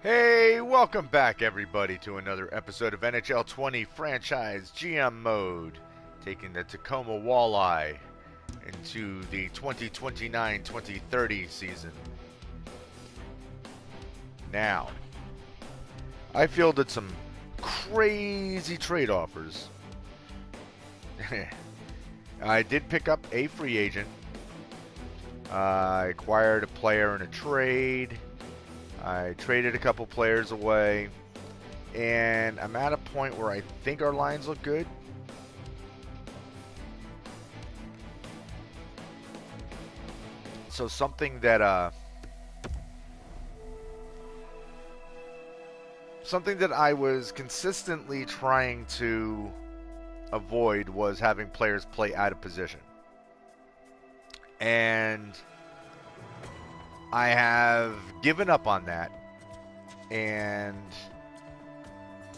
Hey, welcome back, everybody, to another episode of NHL20 Franchise GM Mode, taking the Tacoma Walleye into the 2029-2030 season. Now, I fielded some crazy trade offers. I did pick up a free agent. I acquired a player in a trade. I traded a couple players away, and I'm at a point where I think our lines look good. So something that I was consistently trying to avoid was having players play out of position. And I have given up on that, and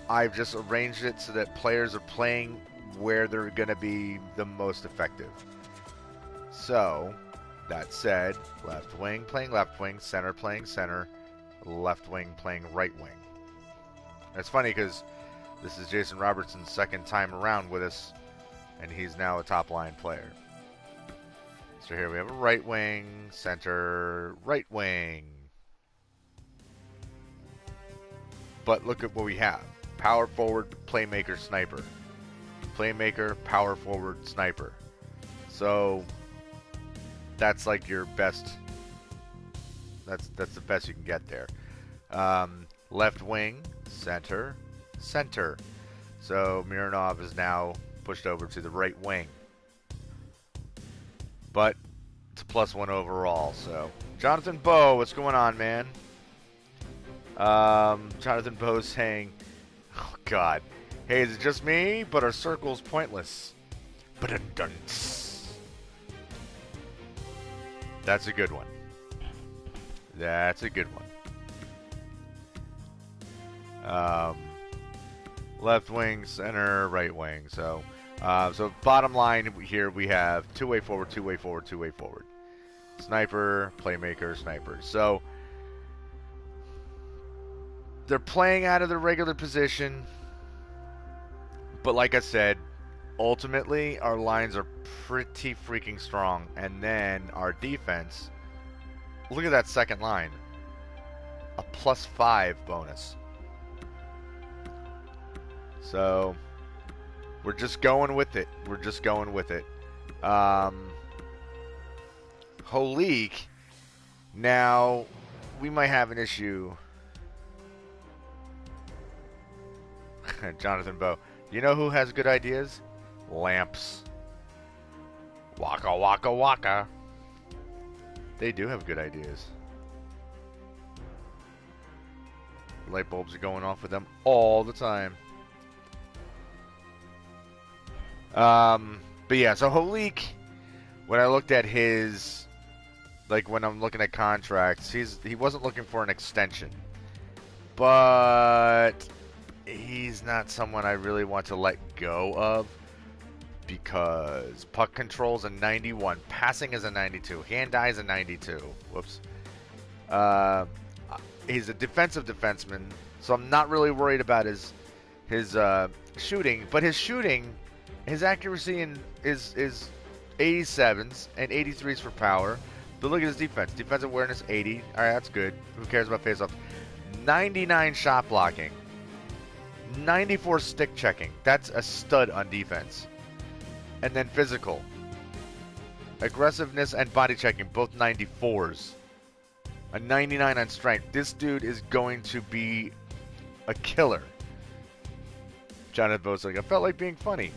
I've just arranged it so that players are playing where they're going to be the most effective. So, that said, left wing playing left wing, center playing center, left wing playing right wing. And it's funny because this is Jason Robertson's second time around with us, and he's now a top line player. So here we have a right wing, center, right wing. But look at what we have. Power forward, playmaker, sniper. Playmaker, power forward, sniper. So that's like your best. That's the best you can get there. Left wing, center, center. So Mironov is now pushed over to the right wing. But it's a +1 overall. So Jonathan Bowe, what's going on, man? Jonathan Bowe saying, "Oh God, hey, is it just me? But our circle's pointless." That's a good one. That's a good one. Left wing, center, right wing. So bottom line here we have two-way forward, two-way forward, two-way forward. Sniper, playmaker, sniper. So they're playing out of their regular position. But like I said, ultimately our lines are pretty freaking strong. And then our defense, look at that second line. A +5 bonus. So we're just going with it. We're just going with it. Holik. Now, we might have an issue. Jonathan Bowe. You know who has good ideas? Lamps. Waka, waka, waka. They do have good ideas. Light bulbs are going off with them all the time. But yeah, so Holik, when I looked at his, like when I'm looking at contracts, he wasn't looking for an extension. But he's not someone I really want to let go of because puck control's a 91, passing is a 92, hand-eye is a 92. Whoops. He's a defensive defenseman, so I'm not really worried about his shooting, but his accuracy is 87s and 83s for power. But look at his defense. Defensive awareness 80. All right, that's good. Who cares about faceoffs? 99 shot blocking. 94 stick checking. That's a stud on defense. And then physical. Aggressiveness and body checking, both 94s. A 99 on strength. This dude is going to be a killer. Jonathan Bowe's like, I felt like being funny.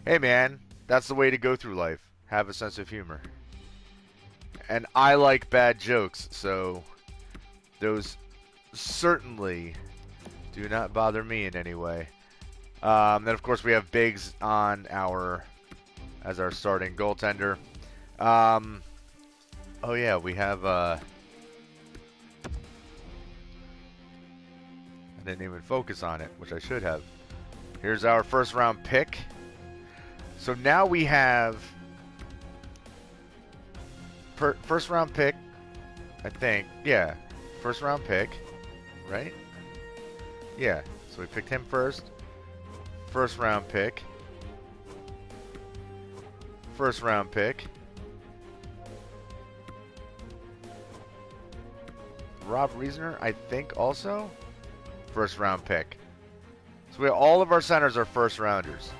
Hey man, that's the way to go through life. Have a sense of humor. And I like bad jokes, so those certainly do not bother me in any way. Then of course we have Biggs on as our starting goaltender. Oh yeah, we have I didn't even focus on it, which I should have. Here's our first round pick. So now we have first round pick, I think. Yeah, first round pick. right? Yeah, so we picked him first. First round pick. First round pick. Rob Reasoner, I think, also first round pick. So all of our centers are first rounders,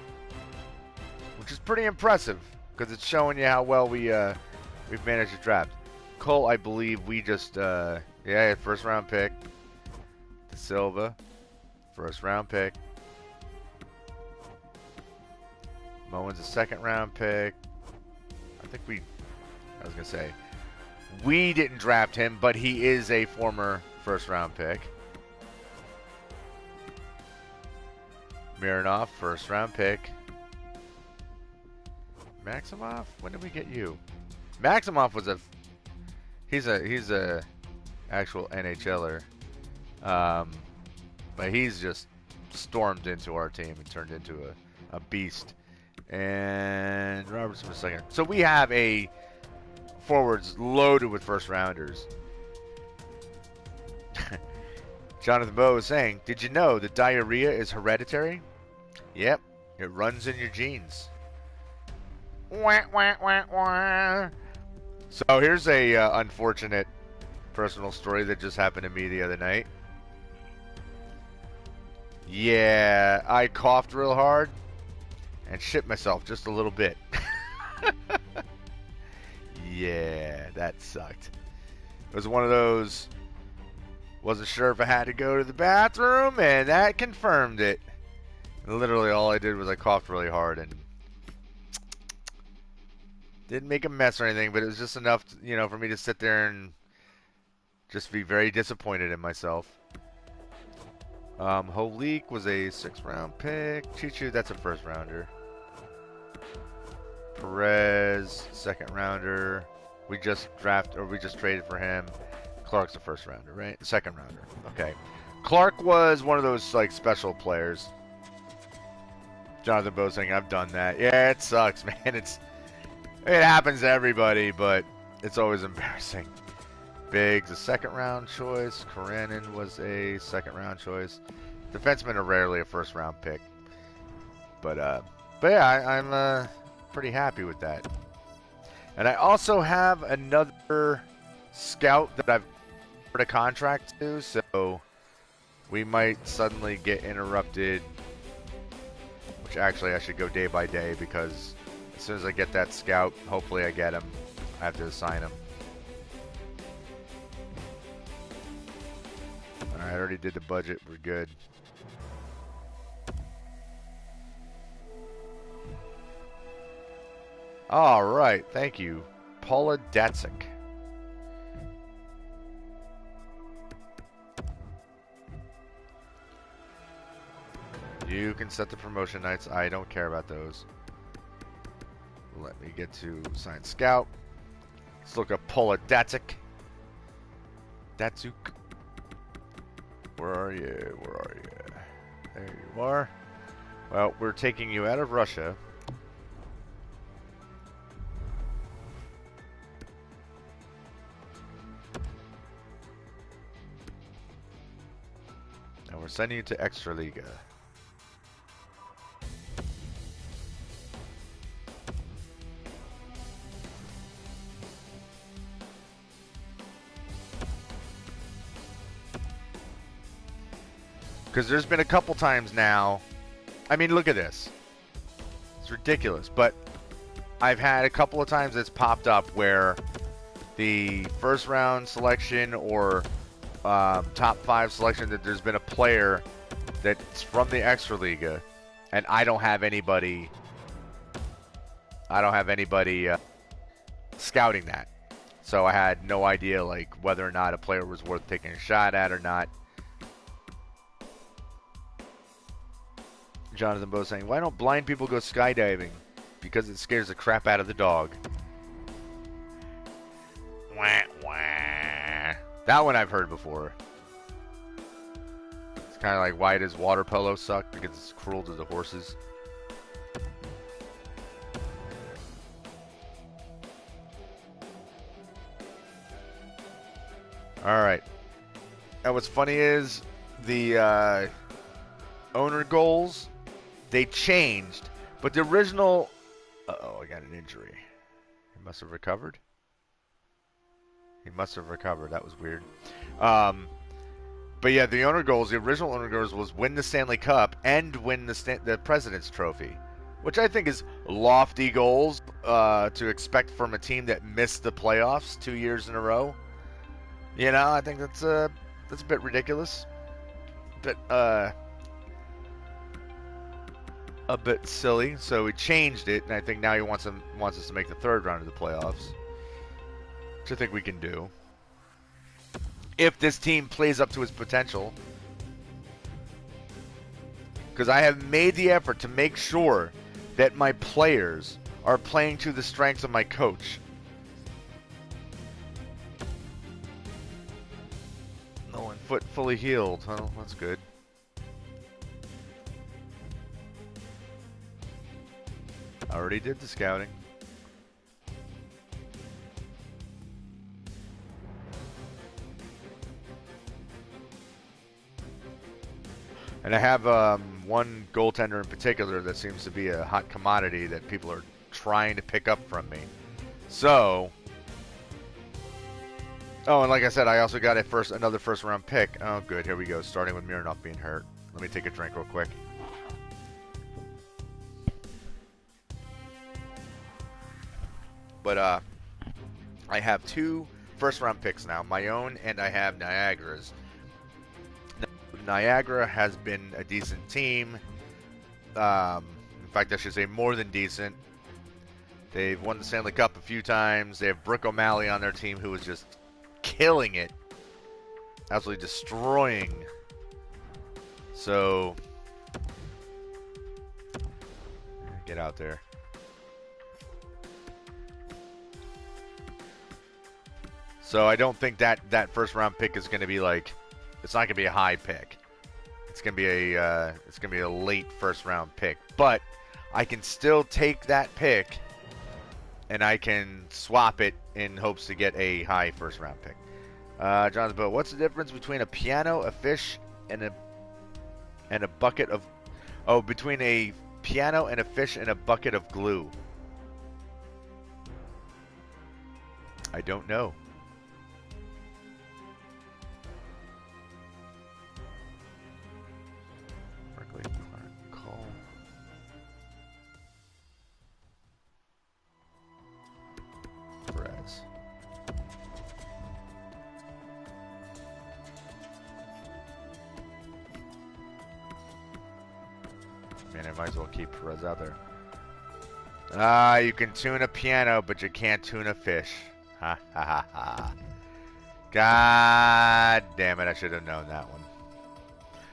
which is pretty impressive because it's showing you how well we've managed to draft. Cole, I believe we just first round pick. De Silva, first round pick. Moen's a second round pick. I was gonna say we didn't draft him, but he is a former first round pick. Mironov, first round pick. Maximov, when did we get you? Maximov was he's a actual NHLer, but he's just stormed into our team and turned into a beast. And Robertson was second. So we have a forwards loaded with first rounders. Jonathan Bowe is saying, did you know that diarrhea is hereditary? Yep, it runs in your genes. Wah, wah, wah, wah. So here's a unfortunate personal story that just happened to me the other night. Yeah, I coughed real hard and shit myself just a little bit. Yeah, that sucked. It was one of those, wasn't sure if I had to go to the bathroom, and that confirmed it. Literally all I did was I coughed really hard and didn't make a mess or anything, but it was just enough, for me to sit there and just be very disappointed in myself. Holik was a 6th round pick. Chichu, that's a 1st rounder. Perez, 2nd rounder. We just traded for him. Clark's a 1st rounder, right? 2nd rounder. Okay. Clark was one of those special players. Jonathan Bowe saying, I've done that. Yeah, it sucks, man. It happens to everybody, but it's always embarrassing. Biggs, a 2nd round choice. Karenin was a 2nd round choice. Defensemen are rarely a 1st round pick. But yeah, I'm pretty happy with that. And I also have another scout that I've offered a contract to, so we might suddenly get interrupted. Which actually I should go day by day, because as soon as I get that scout, hopefully I get him. I have to assign him. Alright, I already did the budget. We're good. Alright, thank you. Paula Datsyk. You can set the promotion nights. I don't care about those. Let me get to Science Scout. Let's look up Paula Datsyk. Datsuk. Where are you? Where are you? There you are. Well, we're taking you out of Russia. And we're sending you to Extraliga. Because there's been a couple times now. I mean, look at this. It's ridiculous. But I've had a couple of times it's popped up where the 1st round selection or top 5 selection, that there's been a player that's from the Extraliga, and I don't have anybody scouting that. So I had no idea whether or not a player was worth taking a shot at or not. Jonathan Bowe saying, why don't blind people go skydiving? Because it scares the crap out of the dog. Wah, wah. That one I've heard before. It's kind of like, why does water polo suck? Because it's cruel to the horses. Alright. And what's funny is the owner goals, they changed, but the original. Uh-oh, I got an injury. He must have recovered. He must have recovered. That was weird. But yeah, the owner goals, the original owner goals was win the Stanley Cup and win the President's Trophy, which I think is lofty goals to expect from a team that missed the playoffs 2 years in a row. You know, I think that's a bit ridiculous, but a bit silly. So he changed it, and I think now he wants us to make the third round of the playoffs, which I think we can do if this team plays up to its potential. Because I have made the effort to make sure that my players are playing to the strengths of my coach. Oh, and foot fully healed. Oh, that's good. I already did the scouting. And I have one goaltender in particular that seems to be a hot commodity that people are trying to pick up from me. So, oh, and like I said, I also got another first round pick. Oh, good. Here we go. Starting with Mironov being hurt. Let me take a drink real quick. But I have 2 first round picks now, my own, and I have Niagara's. Niagara has been a decent team. In fact, I should say more than decent. They've won the Stanley Cup a few times. They have Brooke O'Malley on their team, who is just killing it, absolutely destroying. So, get out there. So I don't think that first round pick is going to be like, it's not going to be a high pick. It's going to be a late first round pick. But I can still take that pick and I can swap it in hopes to get a high first round pick. Jonathan, but what's the difference between a piano, a fish, and a bucket of? Oh, between a piano and a fish and a bucket of glue. I don't know. Man, I might as well keep Perez out there. You can tune a piano, but you can't tune a fish. Ha ha ha ha. God damn it, I should have known that one.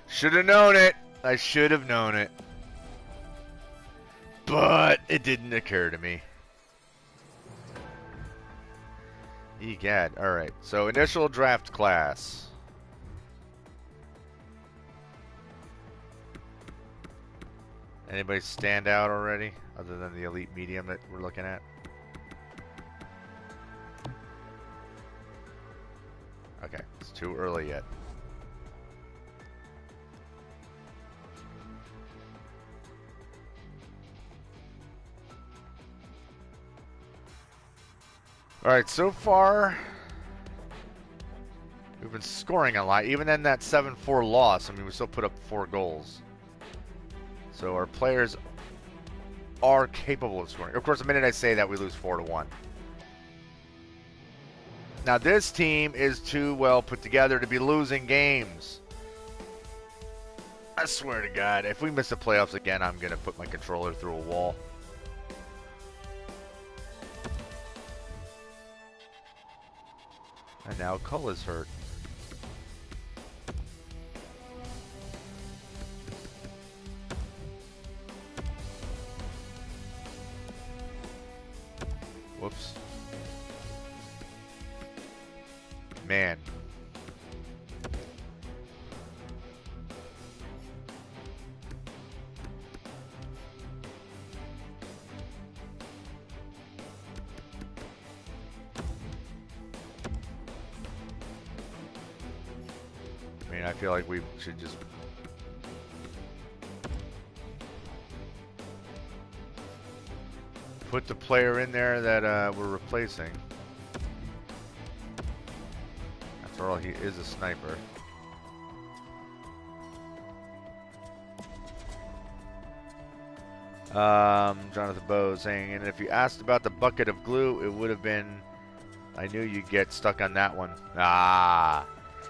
Should have known it. I should have known it. But it didn't occur to me. Egad. Alright, so initial draft class. Anybody stand out already, other than the elite medium that we're looking at? Okay, it's too early yet. Alright, so far, we've been scoring a lot. Even in that 7-4 loss, I mean, we still put up 4 goals. So our players are capable of scoring. Of course, the minute I say that, we lose 4-1. Now, this team is too well put together to be losing games. I swear to God, if we miss the playoffs again, I'm going to put my controller through a wall. And now Cole is hurt. Whoops. Man. mean, I feel like we should just put the player in there that we're replacing. After all, he is a sniper. Jonathan Bowe saying, and if you asked about the bucket of glue, it would have been, I knew you'd get stuck on that one. Ah.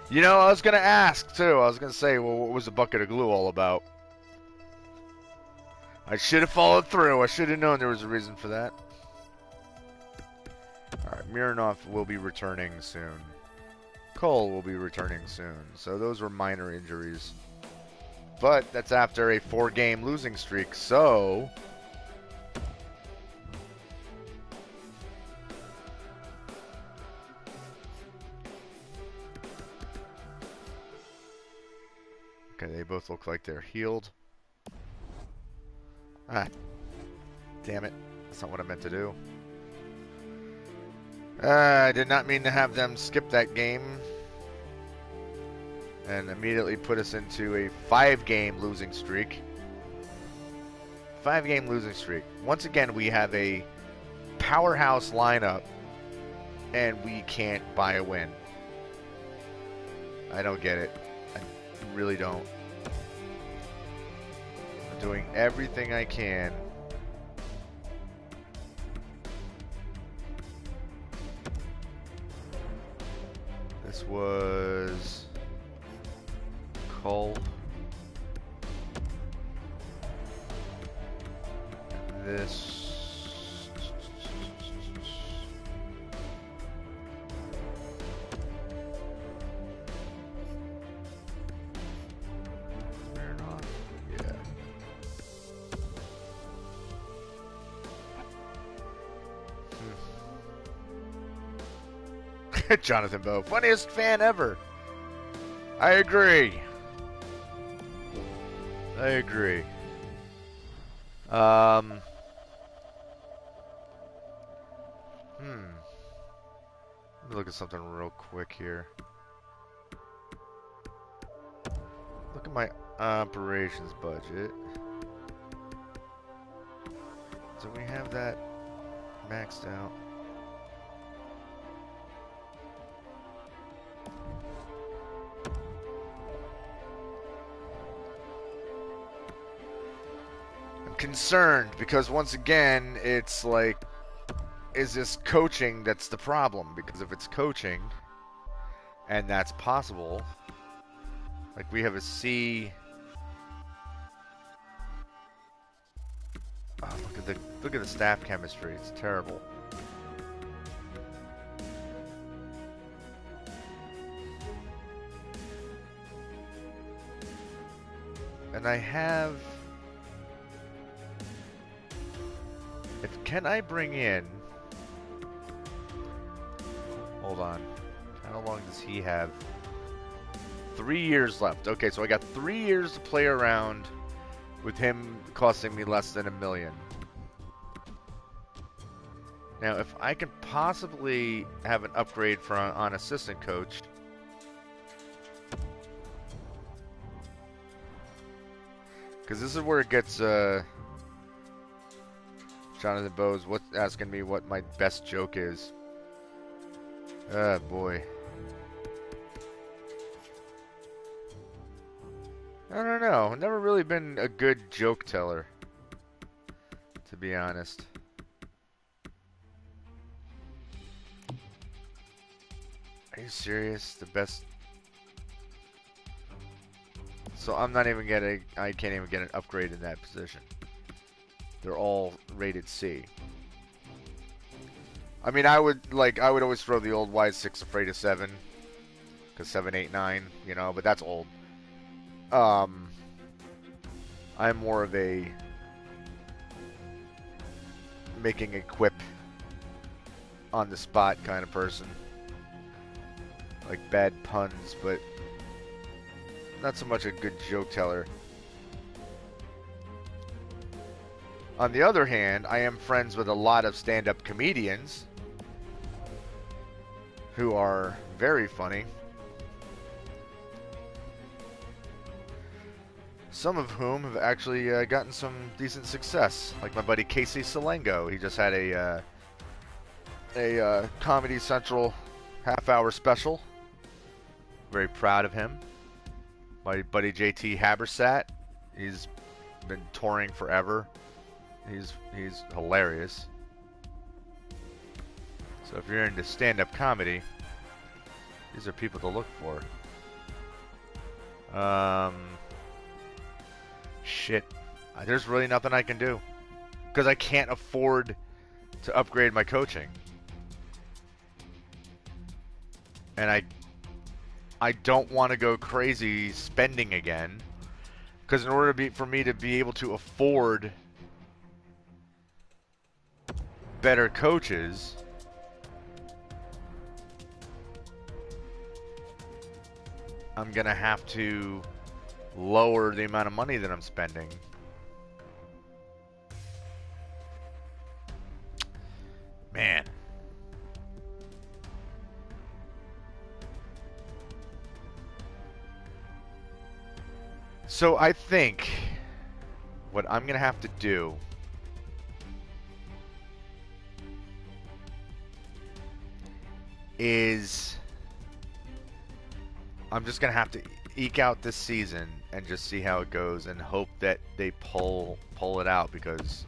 You know, I was going to ask, too. I was going to say, well, what was the bucket of glue all about? I should have followed through. I should have known there was a reason for that. Alright, Mironov will be returning soon. Cole will be returning soon. So those were minor injuries. But that's after a 4-game losing streak, so... Okay, they both look like they're healed. Ah. Damn it. That's not what I meant to do. I did not mean to have them skip that game. And immediately put us into a 5-game losing streak. 5-game losing streak. Once again, we have a powerhouse lineup, and we can't buy a win. I don't get it. I really don't. I'm doing everything I can. This was... Cole. This. Yeah. Jonathan Bowe, funniest fan ever. I agree. I agree. Let me look at something real quick here. Look at my operations budget. Do we have that maxed out? Concerned because once again it's like, is this coaching that's the problem? Because if it's coaching and that's possible, like we have a C. Oh, look at the staff chemistry. It's terrible. And I have. Can I bring in... Hold on. How long does he have? 3 years left. Okay, so I got 3 years to play around with him costing me less than $1 million. Now, if I can possibly have an upgrade for on assistant coach... Because this is where it gets... Jonathan Bowe's asking me what my best joke is. Oh, boy. I don't know. I've never really been a good joke teller, to be honest. Are you serious? The best... So I'm not even getting... I can't even get an upgrade in that position. They're all rated C. I mean, I would always throw the old why 6 afraid of 7, because 7, 8, 9, you know, but that's old. I'm more of a making a quip on the spot kind of person, like bad puns, but not so much a good joke teller. On the other hand, I am friends with a lot of stand-up comedians who are very funny. some of whom have actually gotten some decent success. Like my buddy Casey Salengo. He just had a Comedy Central half-hour special. Very proud of him. My buddy JT Habersat. He's been touring forever. He's hilarious. So if you're into stand-up comedy, these are people to look for. Shit. There's really nothing I can do. Because I can't afford to upgrade my coaching. And I don't want to go crazy spending again. Because in order for me to be able to afford better coaches, I'm going to have to lower the amount of money that I'm spending. Man. So I think what I'm going to have to do is I'm just going to have to eke out this season and just see how it goes and hope that they pull it out, because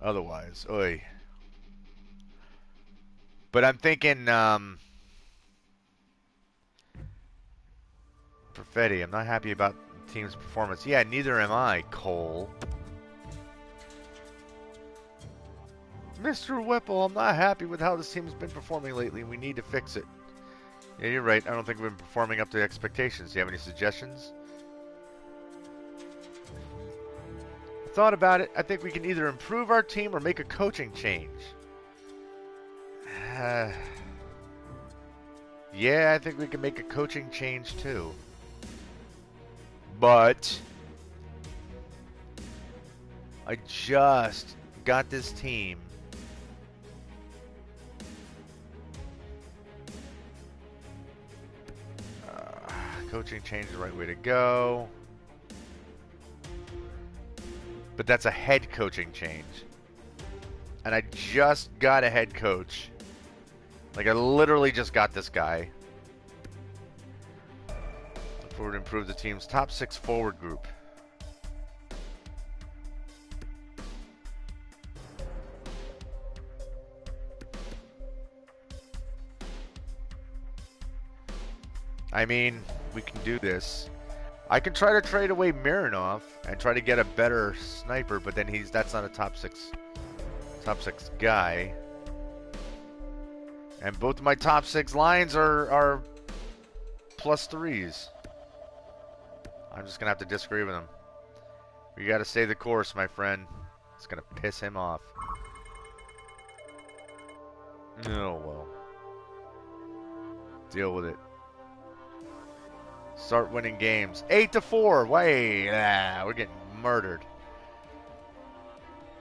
otherwise, oy. But I'm thinking Perfetti, I'm not happy about the team's performance. Yeah, neither am I, Cole. Mr. Whipple, I'm not happy with how this team's been performing lately. We need to fix it. Yeah, you're right. I don't think we've been performing up to expectations. Do you have any suggestions? I thought about it. I think we can either improve our team or make a coaching change. Yeah, I think we can make a coaching change too. But I just got this team coaching change is the right way to go. But that's a head coaching change. And I just got a head coach. Like, I literally just got this guy. Look forward to improve the team's top 6 forward group. I mean, we can do this. I can try to trade away Mironov and try to get a better sniper, but then that's not a top six guy. And both of my top 6 lines are +3s. I'm just gonna have to disagree with him. We gotta stay the course, my friend. It's gonna piss him off. Oh well. Deal with it. Start winning games. 8-4. We're getting murdered.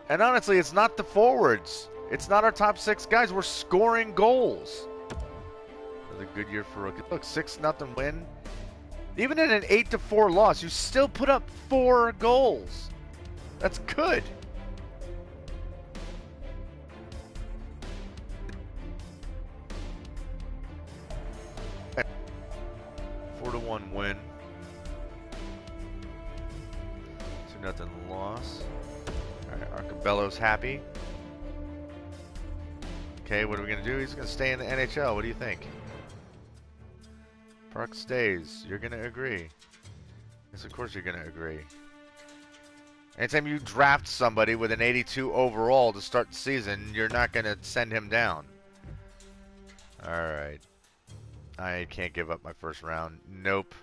And honestly, it's not the forwards. It's not our top 6 guys. We're scoring goals. Another good year for rookie. Look, 6-0 win. Even in an 8-4 loss, you still put up 4 goals. That's good. Four to 1 win. 2-0 loss. Alright, Arcabello's happy. Okay, what are we gonna do? He's gonna stay in the NHL. What do you think? Park stays. You're gonna agree. Yes, of course you're gonna agree. Anytime you draft somebody with an 82 overall to start the season, you're not gonna send him down. Alright. I can't give up my first round. Nope.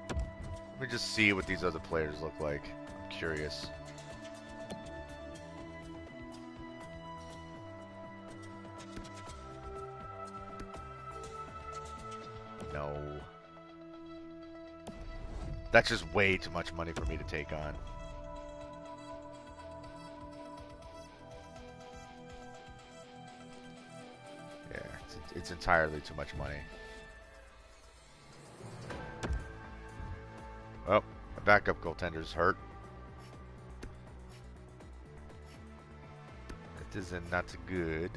Let me just see what these other players look like. I'm curious. No. That's just way too much money for me to take on. it's entirely too much money. Oh, my backup goaltender's hurt. That is not good.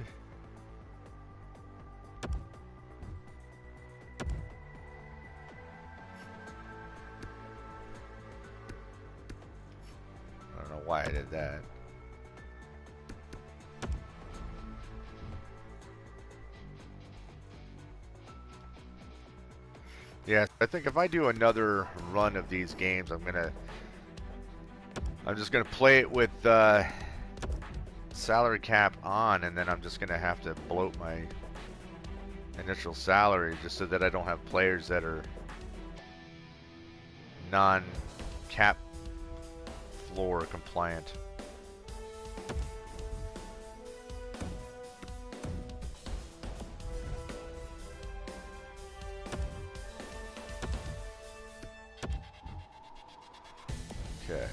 I don't know why I did that. Yeah, I think if I do another run of these games, I'm just gonna play it with salary cap on, and then I'm just gonna have to bloat my initial salary just so that I don't have players that are non-cap floor compliant. Okay.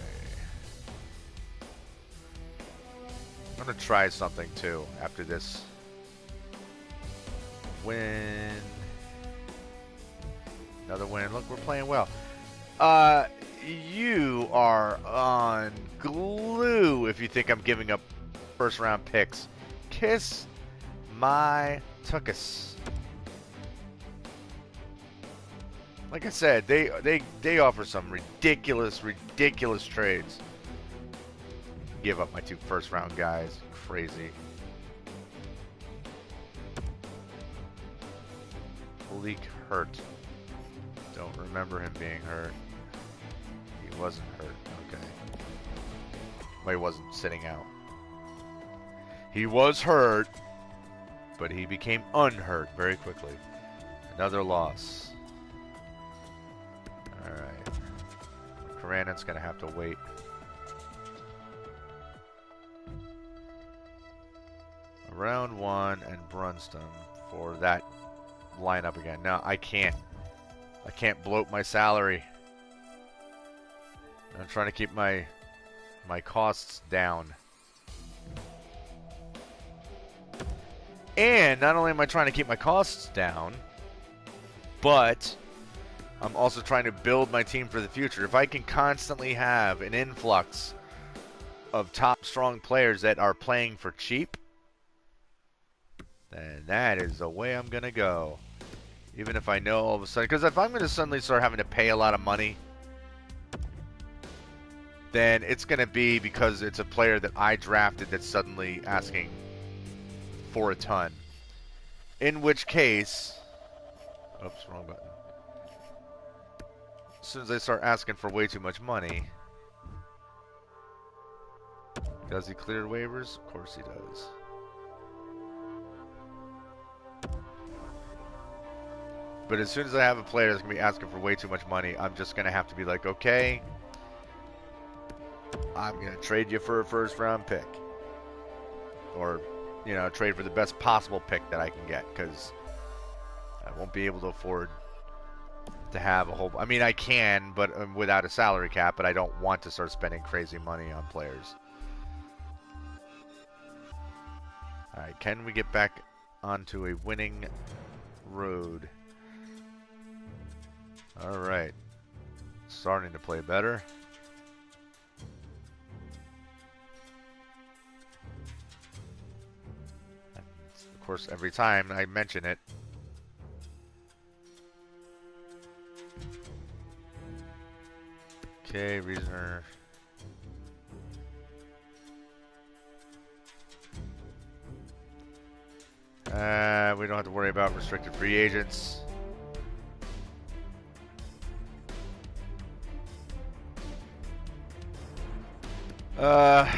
I'm gonna try something too after this win. Another win. Look, we're playing well. You are on glue if you think I'm giving up first round picks. Kiss my tuchus. Like I said, they offer some ridiculous trades. Give up my 2 first round guys. Crazy. Leak hurt. Don't remember him being hurt. He wasn't hurt. Okay. Well, he wasn't sitting out. He was hurt, but he became unhurt very quickly. Another loss. Alright. Karanen's going to have to wait. Round 1 and Brunston for that lineup again. No, I can't bloat my salary. I'm trying to keep my costs down. And not only am I trying to keep my costs down, but I'm also trying to build my team for the future. If I can constantly have an influx of top strong players that are playing for cheap, then that is the way I'm going to go. Even if I know all of a sudden, because if I'm going to suddenly start having to pay a lot of money, then it's going to be because it's a player that I drafted that's suddenly asking for a ton. In which case, oops, wrong button. As soon as I start asking for way too much money, does he clear waivers? Of course he does. But as soon as I have a player that's going to be asking for way too much money, I'm just going to have to be like, okay, I'm going to trade you for a first round pick. Or, you know, trade for the best possible pick that I can get, because I won't be able to afford to have a whole... I mean, I can, but without a salary cap, but I don't want to start spending crazy money on players. Alright, can we get back onto a winning road? Alright. Starting to play better. And of course, every time I mention it, okay, reasoner. We don't have to worry about restricted free agents.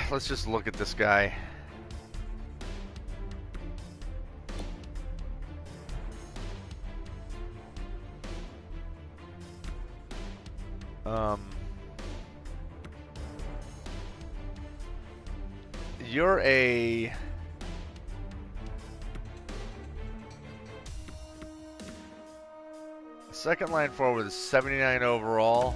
Let's just look at this guy. You're a... second line forward with a 79 overall.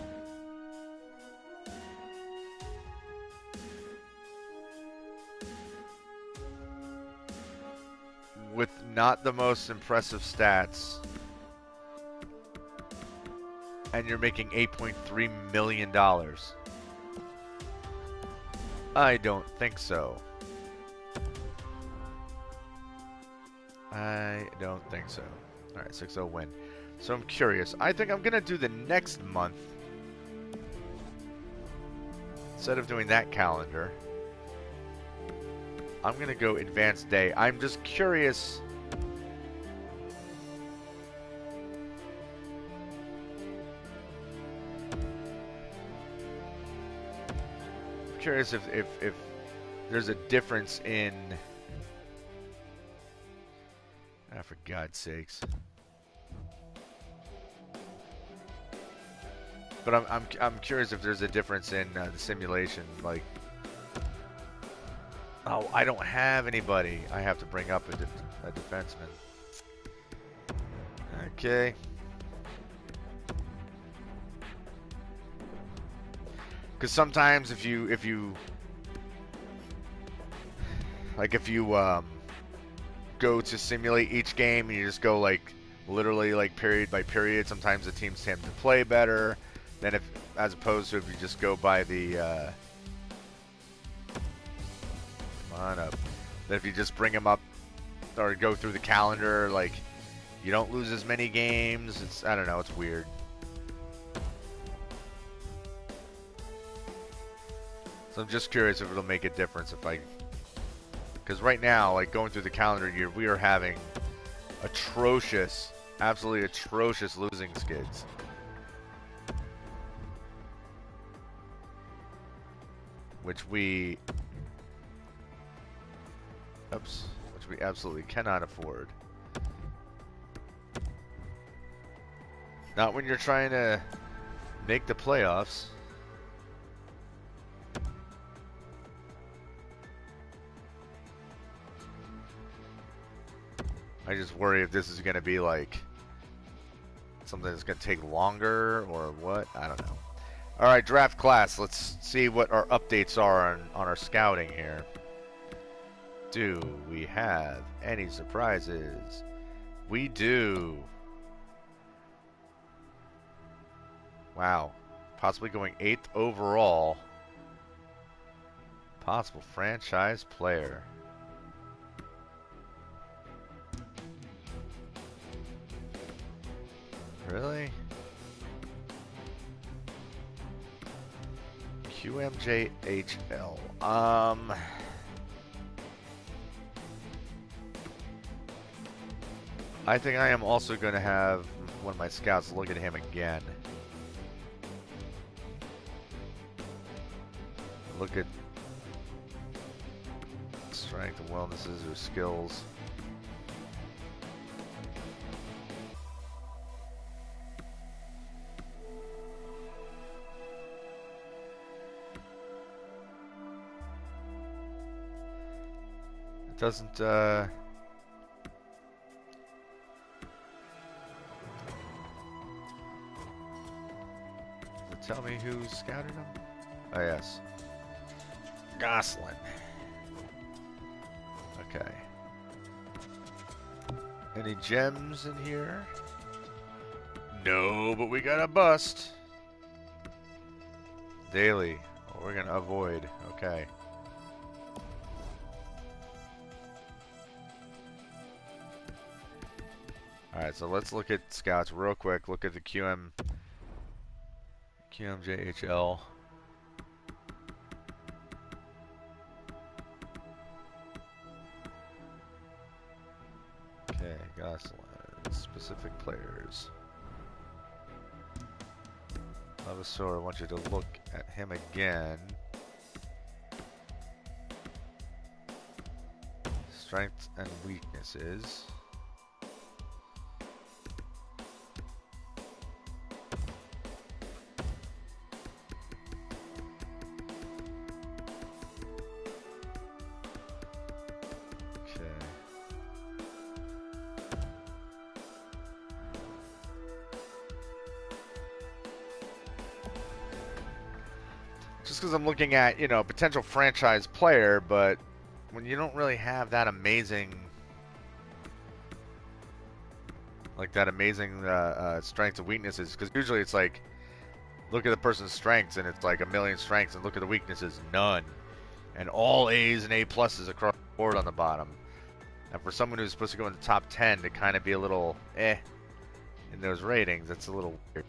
with not the most impressive stats, and you're making $8.3 million. I don't think so. I don't think so. All right, 6-0 win. So I'm curious. I think I'm going to do the next month. Instead of doing that calendar, I'm going to go advanced day. I'm just curious. I'm curious if there's a difference in... Ah, for God's sakes. But I'm curious if there's a difference in the simulation. Like, oh, I don't have anybody. I have to bring up a defenseman. Okay. Because sometimes if you go to simulate each game and you just go like literally like period by period, sometimes the teams tend to play better. Then as opposed to if you just go by the, come on up. Then if you just bring them up or go through the calendar, like you don't lose as many games. I don't know, it's weird. So I'm just curious if it'll make a difference because right now, like going through the calendar year, we are having atrocious, absolutely atrocious losing skids. Which we absolutely cannot afford. Not when you're trying to make the playoffs. I just worry if this is going to be like something that's going to take longer or what. I don't know. All right, draft class. Let's see what our updates are on our scouting here. Do we have any surprises? We do. Wow. Possibly going 8th overall. Possible franchise player. Really? QMJHL. I think I am also going to have one of my scouts look at him again. Look at strength and wellnesses or skills. Doesn't does it tell me who scouted him? Oh yes, Goslin. Okay. Any gems in here? No, but we got a bust. Daily. Oh, we're gonna avoid. Okay. Alright, so let's look at scouts real quick. Look at the QMJHL. Okay, Goslin. Specific players. Levasseur, I want you to look at him again. Strengths and weaknesses. Just because I'm looking at, you know, potential franchise player, but when you don't really have that amazing like that amazing strengths and weaknesses, because usually it's like, look at the person's strengths and it's like a million strengths, and look at the weaknesses, none, and all A's and A pluses across the board on the bottom. And for someone who's supposed to go in the top 10 to kind of be a little in those ratings, that's a little weird.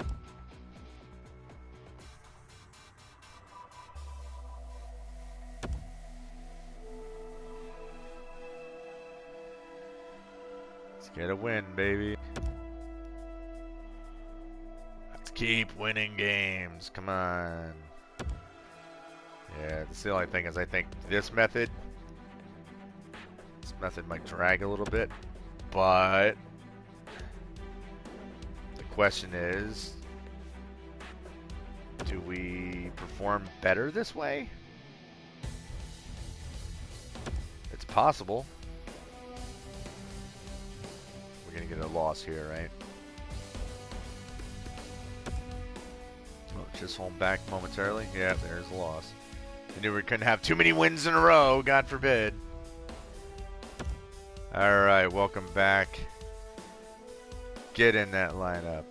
Let's get a win, baby. Let's keep winning games. Come on. Yeah, that's the only thing is I think this method might drag a little bit, but the question is, do we perform better this way? It's possible. We're gonna get a loss here, right? Oh, just hold back momentarily. Yeah, there's a loss. I knew we couldn't have too many wins in a row, God forbid. Alright, welcome back. Get in that lineup.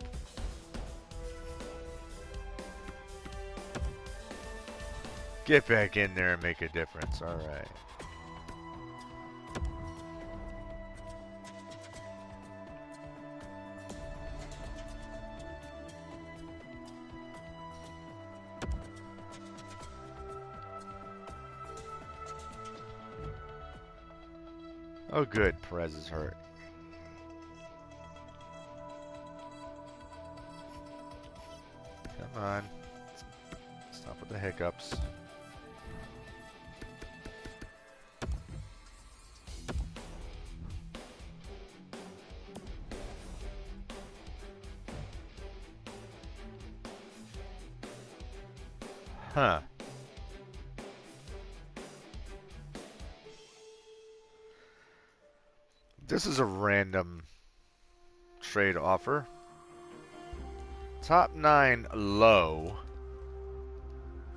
Get back in there and make a difference. Alright. Oh good, Perez is hurt. Come on. Stop with the hiccups. Huh. This is a random trade offer. Top 9 low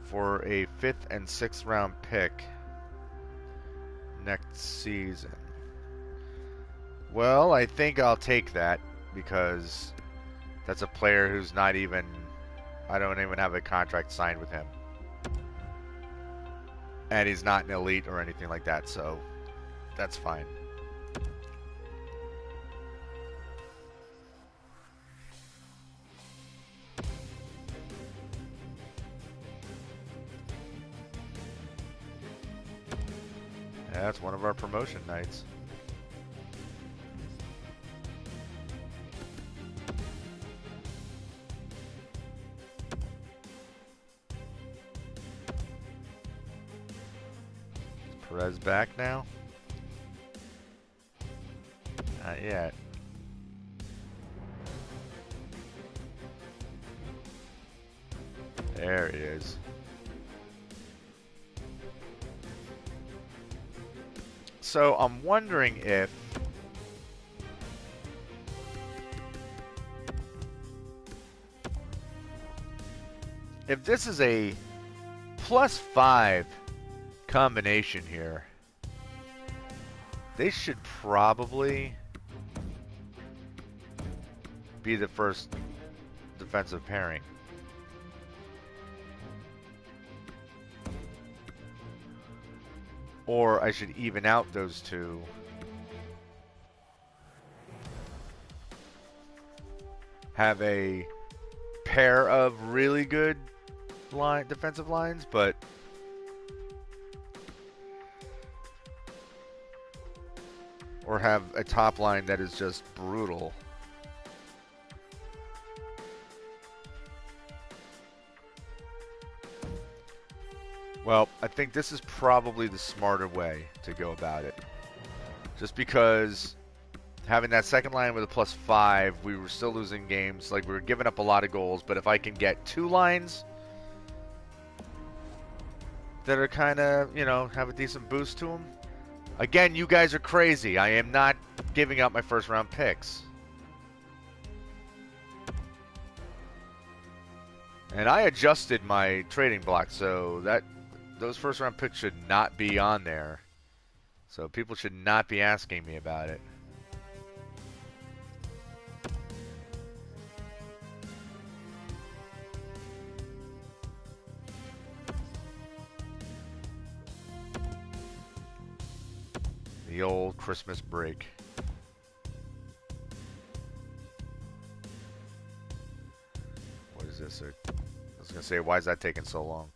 for a 5th and 6th round pick next season. Well, I think I'll take that because that's a player who's not even, I don't even have a contract signed with him. And he's not an elite or anything like that, so that's fine. Yeah, that's one of our promotion nights. Is Perez back now? Not yet. There he is. So I'm wondering if this is a +5 combination here, they should probably be the first defensive pairing. Or I should even out those two. Have a pair of really good defensive lines, but or have a top line that is just brutal. Well, I think this is probably the smarter way to go about it. Just because having that second line with a +5, we were still losing games. Like, we were giving up a lot of goals. But if I can get 2 lines that are kind of, you know, have a decent boost to them. Again, you guys are crazy. I am not giving up my first round picks. And I adjusted my trading block, so that those first round picks should not be on there. So people should not be asking me about it. The old Christmas break. What is this? I was going to say, why is that taking so long?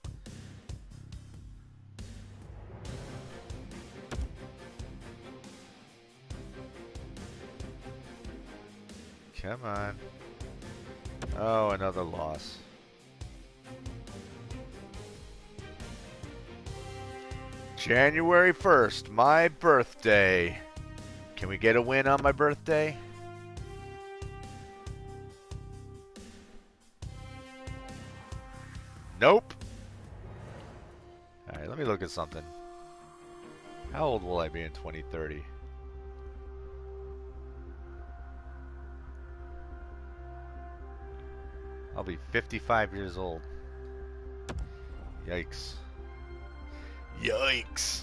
Come on. Oh, another loss. January 1st, my birthday. Can we get a win on my birthday? Nope. Alright, let me look at something. How old will I be in 2030? I'll be 55 years old. Yikes. Yikes.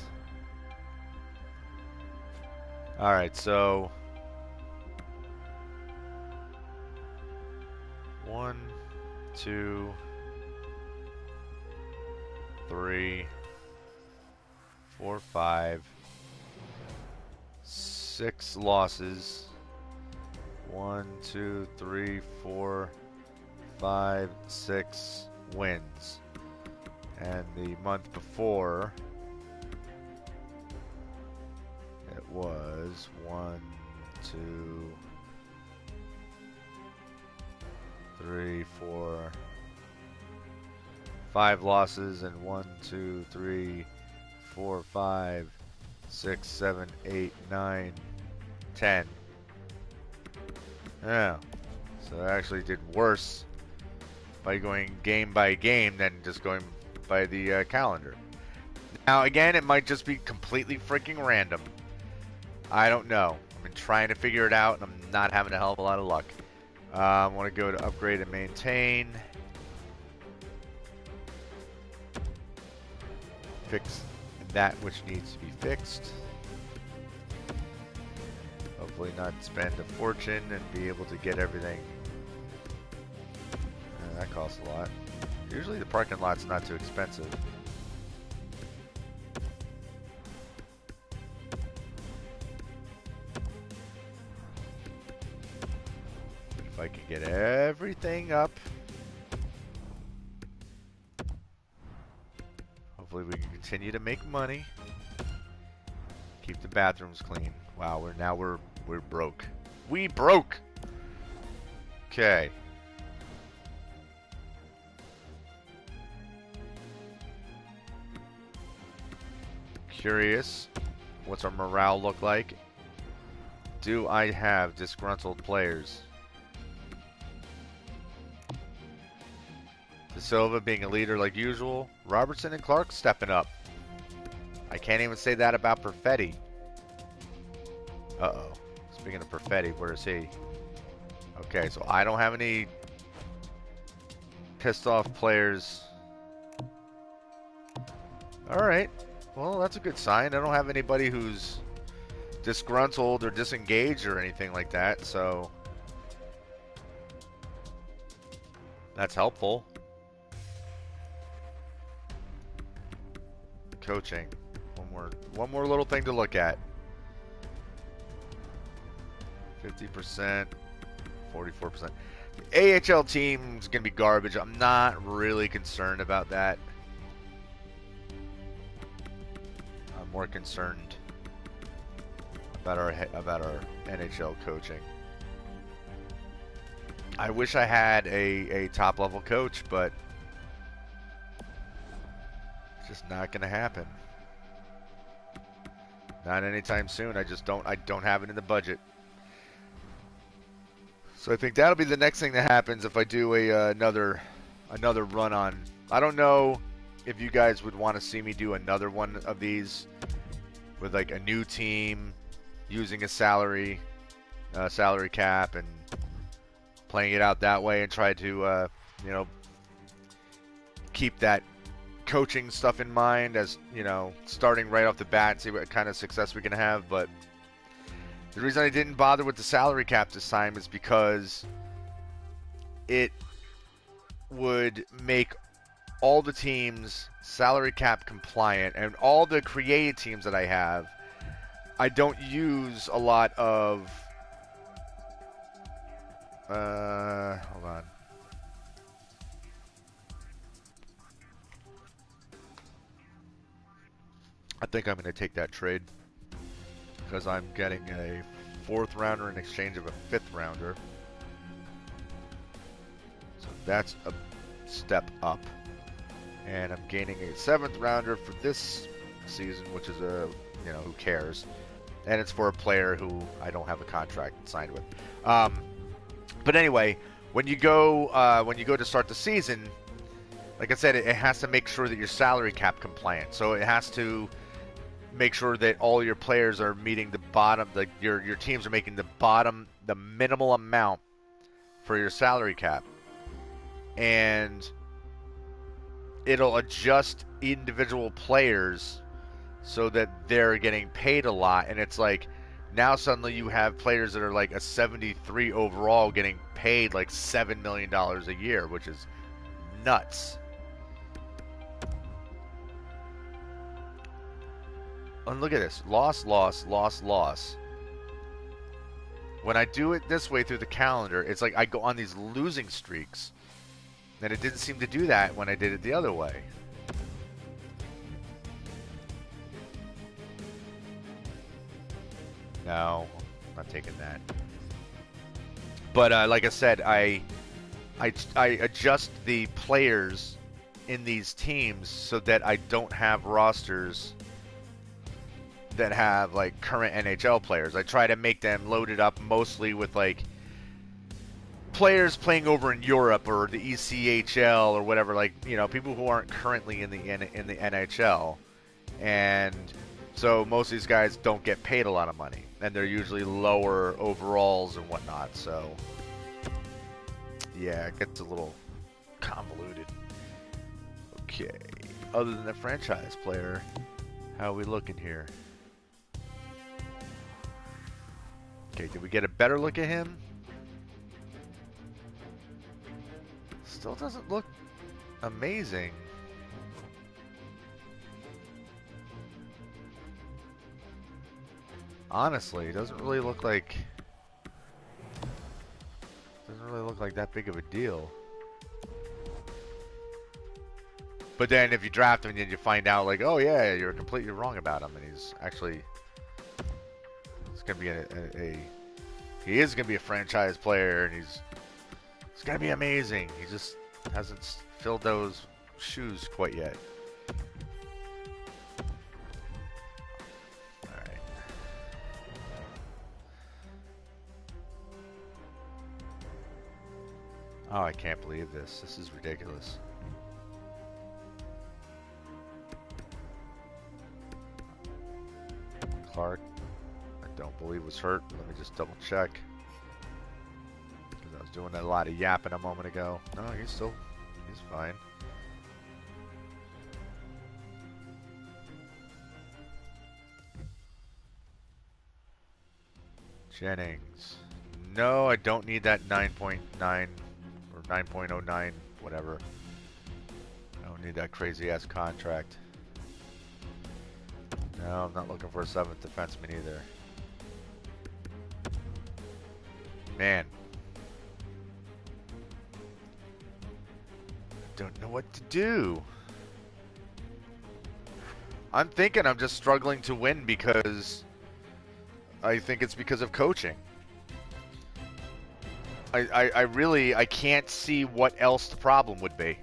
Alright, so 1, 2, 3, 4, 5, 6 losses. 1, 2, 3, 4, 5, 6 wins. And the month before, it was 1, 2, 3, 4, 5 losses, and 1, 2, 3, 4, 5, 6, 7, 8, 9, 10. Yeah. So I actually did worse by going game by game than just going by the calendar. Now, again, it might just be completely freaking random. I don't know. I've been trying to figure it out, and I'm not having a hell of a lot of luck. I want to go to upgrade and maintain. Fix that which needs to be fixed. Hopefully not spend a fortune and be able to get everything. That costs a lot. Usually the parking lot's not too expensive. If I can get everything up. Hopefully we can continue to make money. Keep the bathrooms clean. Wow, we're broke. We broke. Okay. Curious, what's our morale look like? Do I have disgruntled players? De Silva being a leader like usual. Robertson and Clark stepping up. I can't even say that about Perfetti. Uh-oh. Speaking of Perfetti, where is he? Okay, so I don't have any pissed off players. Alright. Well, that's a good sign. I don't have anybody who's disgruntled or disengaged or anything like that, so that's helpful. Coaching. One more little thing to look at. 50%, 44%. The AHL team's going to be garbage. I'm not really concerned about that. I'm more concerned about our NHL coaching. I wish I had a top level coach, but it's just not going to happen. Not anytime soon. I don't have it in the budget. So I think that'll be the next thing that happens if I do another run on. I don't know if you guys would want to see me do another one of these with like a new team using a salary cap and playing it out that way and try to keep that coaching stuff in mind as starting right off the bat and see what kind of success we can have. But the reason I didn't bother with the salary cap this time is because it would make all the teams salary cap compliant, and all the created teams that I have I don't use a lot of. Hold on. I think I'm going to take that trade because I'm getting a 4th rounder in exchange of a 5th rounder. So that's a step up. And I'm gaining a 7th rounder for this season, which is a, who cares? And it's for a player who I don't have a contract signed with. But anyway, when you go to start the season, like I said, it has to make sure that you're salary cap compliant. So it has to make sure that all your players are meeting the bottom, like your teams are making the minimal amount for your salary cap. And it'll adjust individual players so that they're getting paid a lot. And it's like, now suddenly you have players that are like a 73 overall getting paid like $7 million a year, which is nuts. And look at this. Loss, loss, loss, loss. When I do it this way through the calendar, it's like I go on these losing streaks. And it didn't seem to do that when I did it the other way. No, I'm not taking that. But like I said, I adjust the players in these teams so that I don't have rosters that have like current NHL players. I try to make them loaded up mostly with like players playing over in Europe or the ECHL or whatever, like, people who aren't currently in the NHL. And so most of these guys don't get paid a lot of money, and they're usually lower overalls and whatnot. So yeah, it gets a little convoluted. Okay, other than the franchise player, how are we looking here? Okay, did we get a better look at him? Still doesn't look amazing. Honestly, it doesn't really look like that big of a deal. But then if you draft him and then you find out like, oh yeah, you're completely wrong about him, and he's actually gonna be he is gonna be a franchise player, and he's gonna be amazing. He just hasn't filled those shoes quite yet. All right. Oh, I can't believe this. This is ridiculous. Clark, I don't believe was hurt. Let me just double check. Because I was doing a lot of yapping a moment ago. No, he's fine. Jennings. No, I don't need that 9.9 or 9.09, whatever. I don't need that crazy ass contract. No, I'm not looking for a 7th defenseman either. Man. Don't know what to do. I'm thinking I'm just struggling to win because I think it's because of coaching. I can't see what else the problem would be.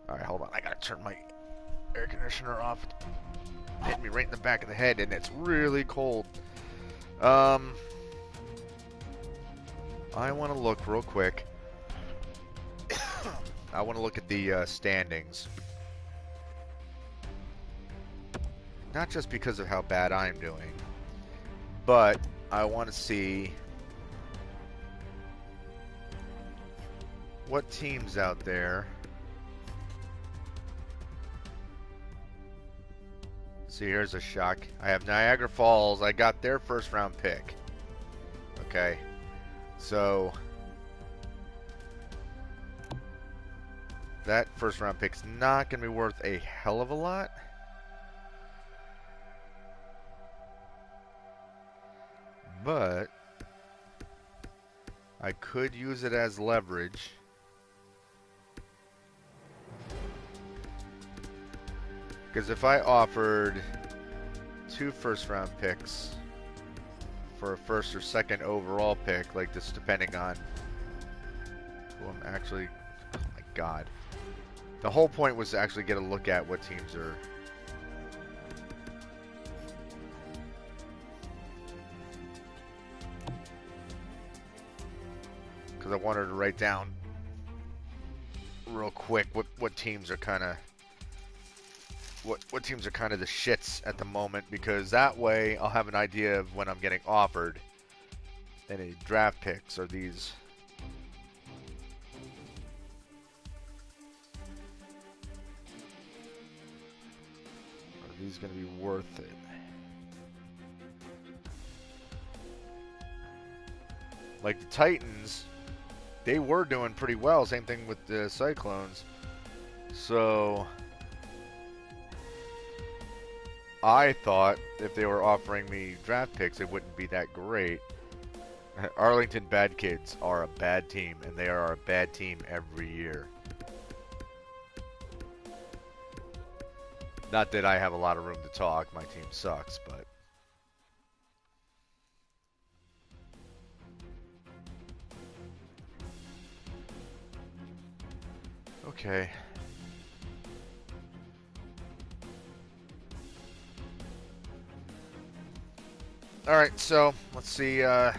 Alright, hold on. I gotta turn my air conditioner off. It hit me right in the back of the head, and it's really cold. I want to look real quick. I want to look at the standings. Not just because of how bad I'm doing, but I want to see what teams out there. See, here's a shock. I have Niagara Falls. I got their first round pick. Okay. So that first round pick's not going to be worth a hell of a lot. But I could use it as leverage. Because if I offered 2 first round picks for a first or second overall pick, like this, depending on who I'm actually, oh my god. The whole point was to actually get a look at what teams are. Because I wanted to write down real quick what teams are kind of what teams are kind of the shits at the moment, because that way I'll have an idea of when I'm getting offered any draft picks. Are these going to be worth it? Like the Titans, they were doing pretty well. Same thing with the Cyclones. So I thought if they were offering me draft picks, it wouldn't be that great. Arlington Bad Kids are a bad team, and they are a bad team every year. Not that I have a lot of room to talk. My team sucks, but okay. Alright, so let's see that's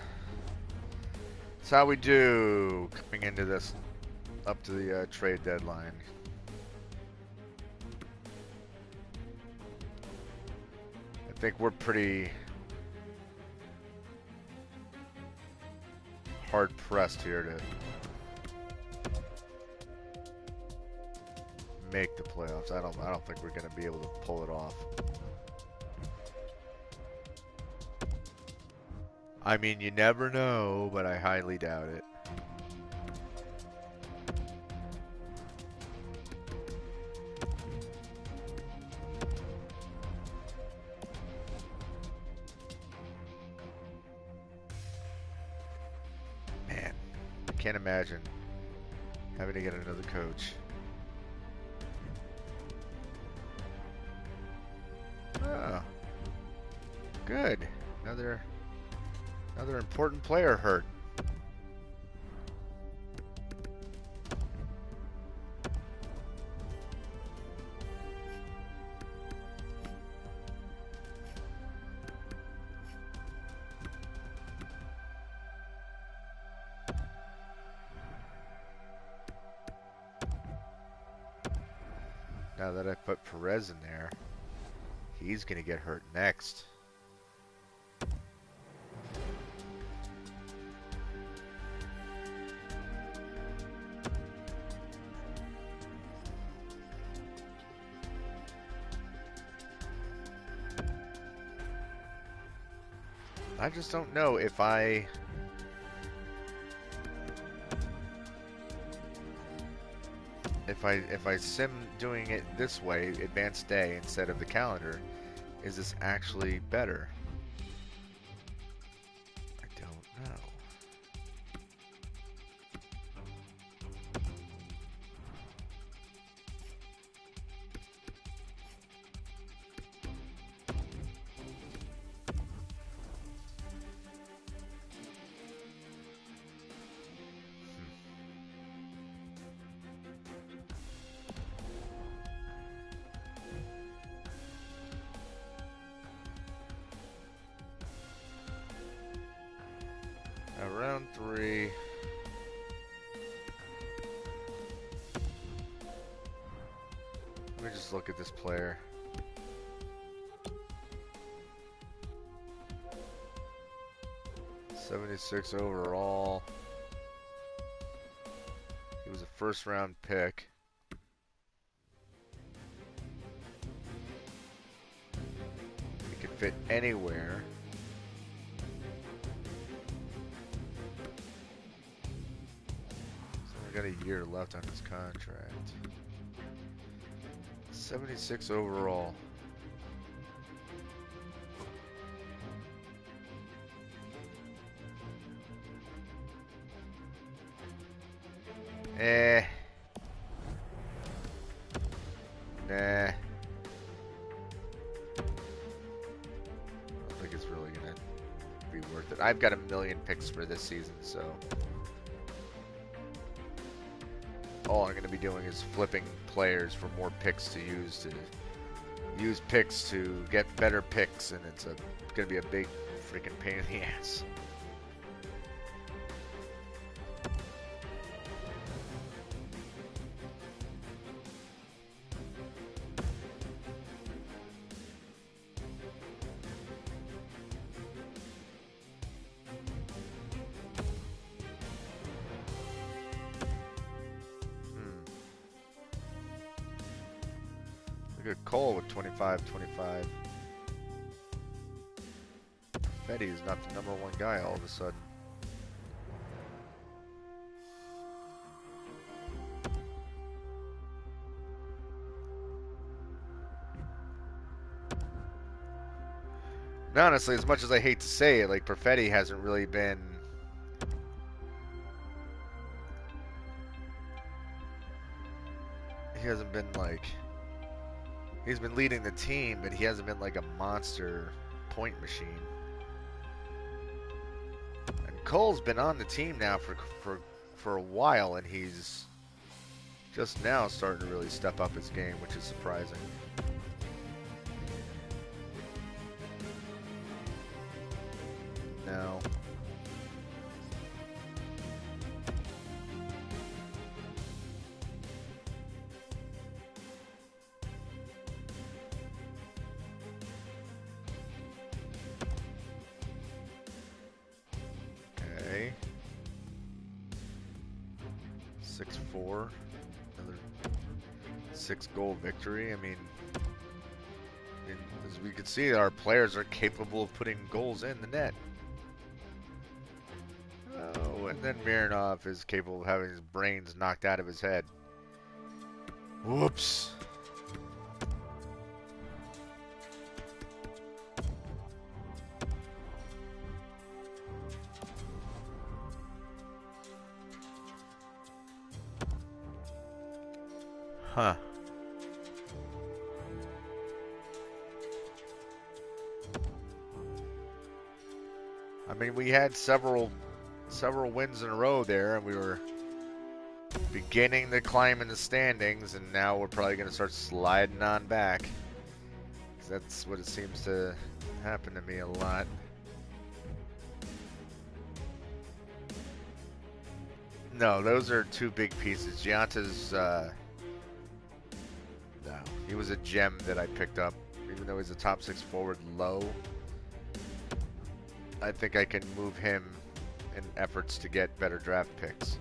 how we do coming into this up to the trade deadline. I think we're pretty hard pressed here to make the playoffs. I don't think we're going to be able to pull it off. I mean, you never know, but I highly doubt it. Man, I can't imagine having to get another coach. Oh, good. Another important player hurt. Now that I put Perez in there, he's going to get hurt next. I just don't know if I sim doing it this way, advanced day instead of the calendar, is this actually better? I don't know. Now, round 3. Let me just look at this player. '76 overall. He was a first-round pick. He could fit anywhere. got a year left on his contract. 76 overall. Nah. I don't think it's really gonna be worth it. I've got 1,000,000 picks for this season, so all I'm gonna be doing is flipping players for more picks to use picks to get better picks, and it's gonna be a big freaking pain in the ass. Look at Cole with 25. Fetty is not the #1 guy all of a sudden. And honestly, as much as I hate to say it, like, Perfetti hasn't really been... He hasn't been, like... He's been leading the team, but he hasn't been, like, a monster point machine. And Cole's been on the team now for a while, and he's just now starting to really step up his game, which is surprising. No. Okay. 6-4. Another 6-goal victory. I mean, as we can see, our players are capable of putting goals in the net. Oh, and then Mironov is capable of having his brains knocked out of his head. Whoops. Huh. I mean, we had several wins in a row there, and we were beginning to climb in the standings, and now we're probably going to start sliding on back. 'Cause that's what it seems to happen to me a lot. No, those are two big pieces. Gianta's, no, he was a gem that I picked up, even though he's a top 6 forward low. I think I can move him in efforts to get better draft picks.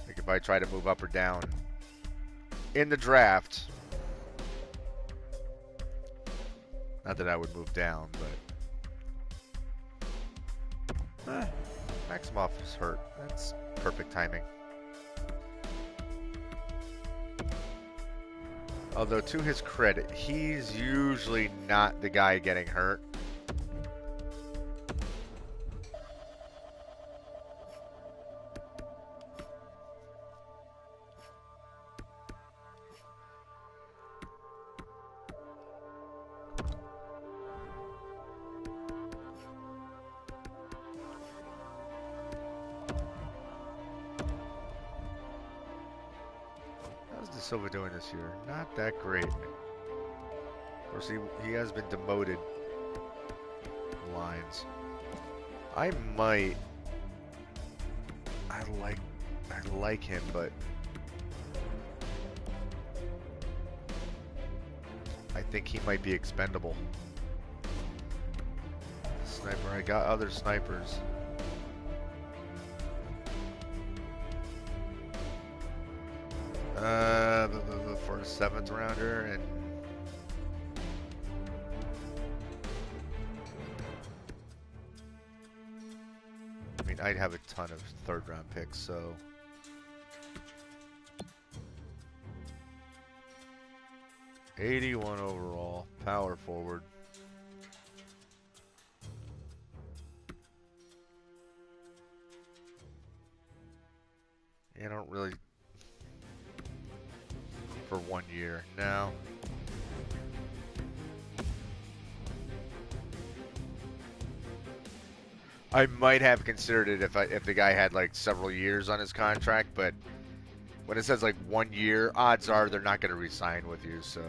Like if I try to move up or down in the draft, not that I would move down, but Maximoff is hurt. That's perfect timing. Although, to his credit, he's usually not the guy getting hurt. Silva doing this year? Not that great. Of course, he has been demoted lines. I like him, but I think he might be expendable. Sniper, I got other snipers. For a 7th rounder, and mean, I'd have a ton of third-round picks, so... 81 overall, power forward. I don't really... For 1 year, no. I might have considered it if the guy had like several years on his contract, but when it says like 1 year, odds are they're not going to re-sign with you, so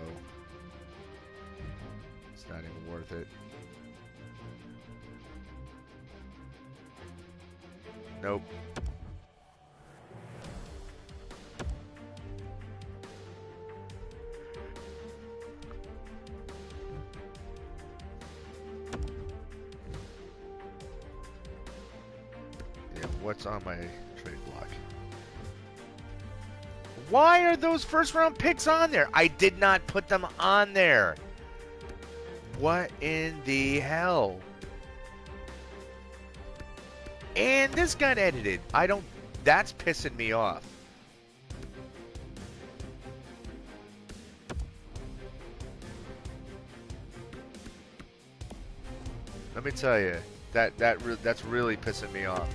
it's not even worth it. Nope. Yeah, what's on my trade block? Why are those first round picks on there? I did not put them on there. What in the hell? And this got edited. I don't... That's pissing me off. Let me tell you, that's really pissing me off.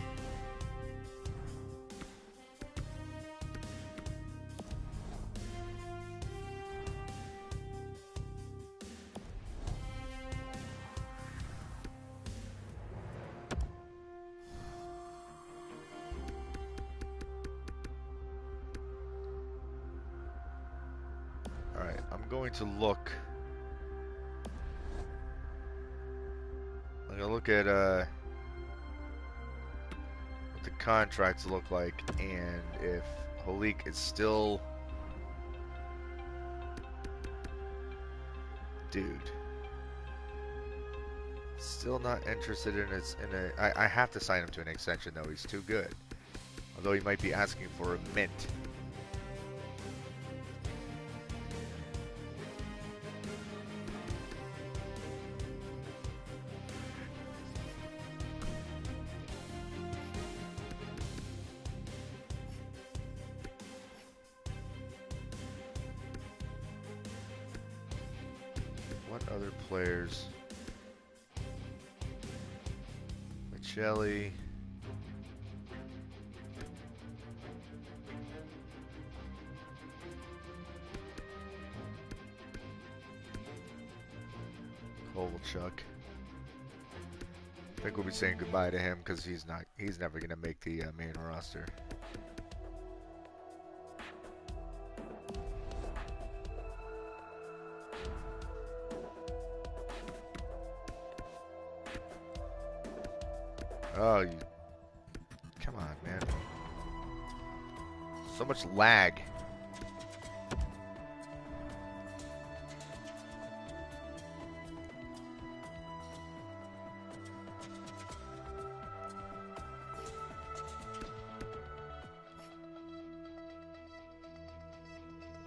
All right, I'm going to look. I'm gonna look at what the contracts look like, and if Holik is still, dude, still not interested in his. I have to sign him to an extension though. He's too good. Although he might be asking for a mint. What other players? Michelli. Kovalchuk. I think we'll be saying goodbye to him because he's never gonna make the main roster. Oh, you... Come on, man. So much lag.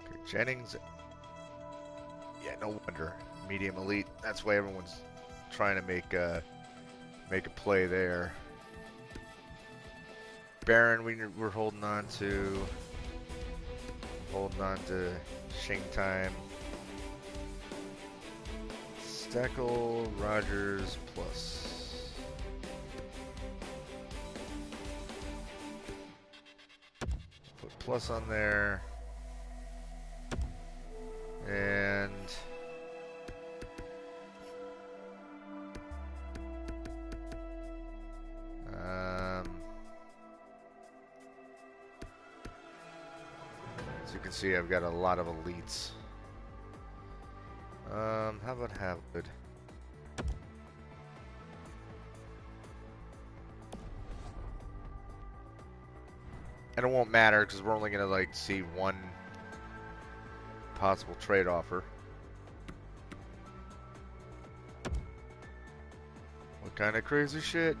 Okay, Jennings. Yeah, no wonder. Medium elite. That's why everyone's trying to make a play there. Barron, we're holding on to Shing Time. Steckel, Rogers plus. Put plus on there. And as you can see, I've got a lot of elites. How about Havard? And it won't matter because we're only gonna like see one possible trade offer. What kind of crazy shit?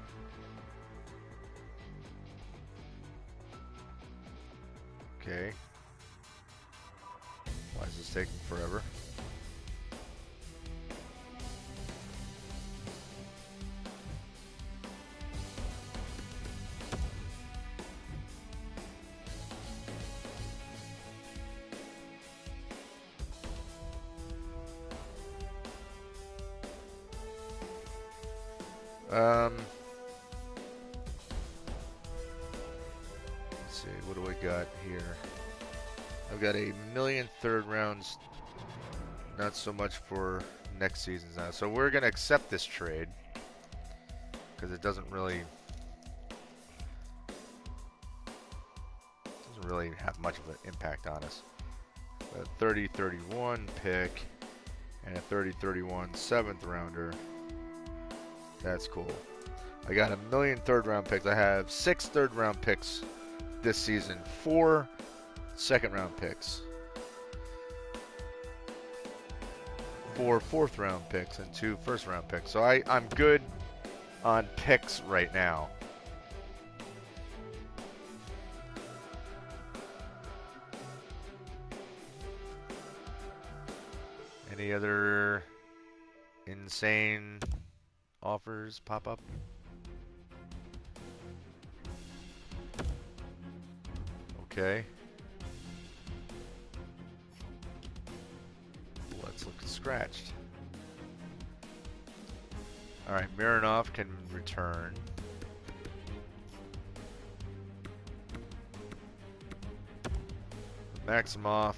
Okay. Why is this taking forever? Let's see, what do I got here? I've got a million third rounds. Not so much for next season's now. So we're gonna accept this trade because it doesn't really have much of an impact on us. A 30-31 pick and a 30-31 7th rounder. That's cool. I got a million third round picks. I have 6 third round picks this season, 4 second round picks, 4 fourth round picks, and 2 first round picks. So I'm good on picks right now. Any other insane offers pop up? Okay. Let's look scratched. Alright, Mironov can return. Maximoff,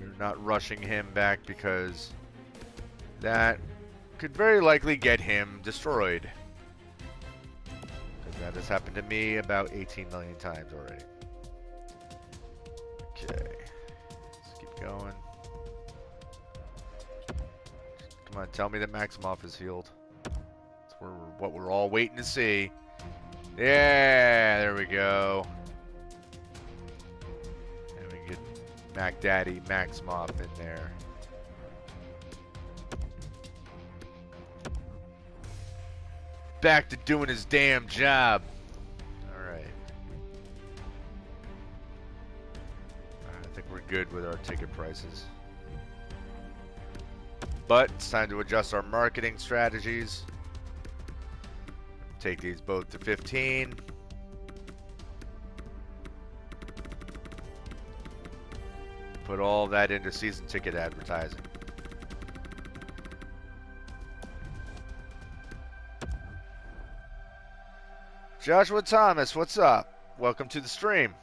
we're not rushing him back because that could very likely get him destroyed. Because that has happened to me about 18 million times already. Okay, let's keep going. Come on, tell me that Maximoff is healed. That's what we're all waiting to see. Yeah, there we go. And we get Mac Daddy Maximoff in there. Back to doing his damn job. Alright. I think we're good with our ticket prices. But it's time to adjust our marketing strategies. Take these both to 15. Put all that into season ticket advertising. Joshua Thomas, what's up? Welcome to the stream.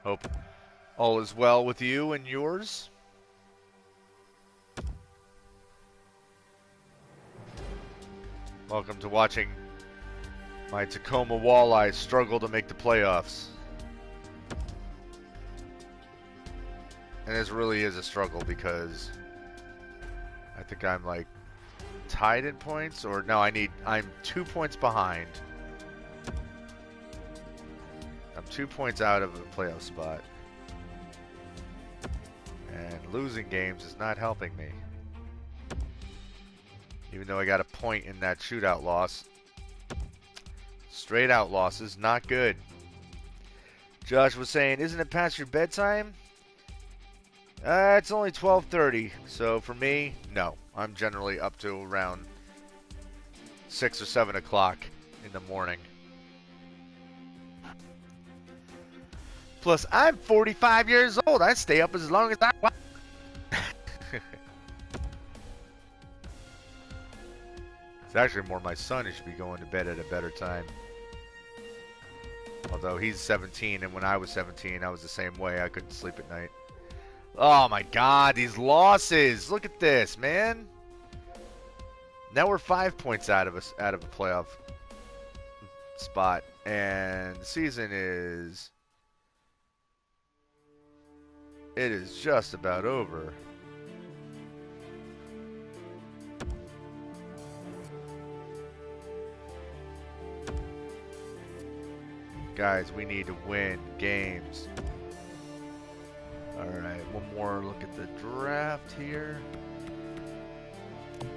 Hope all is well with you and yours. Welcome to watching my Tacoma Walleye struggle to make the playoffs. And this really is a struggle because I think I'm like tied in points, or no, I'm 2 points behind. I'm 2 points out of a playoff spot. And losing games is not helping me. Even though I got a point in that shootout loss. Straight out losses, not good. Josh was saying, isn't it past your bedtime? It's only 12:30, so for me, no. I'm generally up to around 6 or 7 o'clock in the morning. Plus, I'm 45 years old. I stay up as long as I want. It's actually more my son who should be going to bed at a better time. Although he's 17, and when I was 17, I was the same way. I couldn't sleep at night. Oh my God, these losses! Look at this, man. Now we're 5 points out of a playoff spot, and the season is just about over. Guys, we need to win games. Alright, one more look at the draft here. Do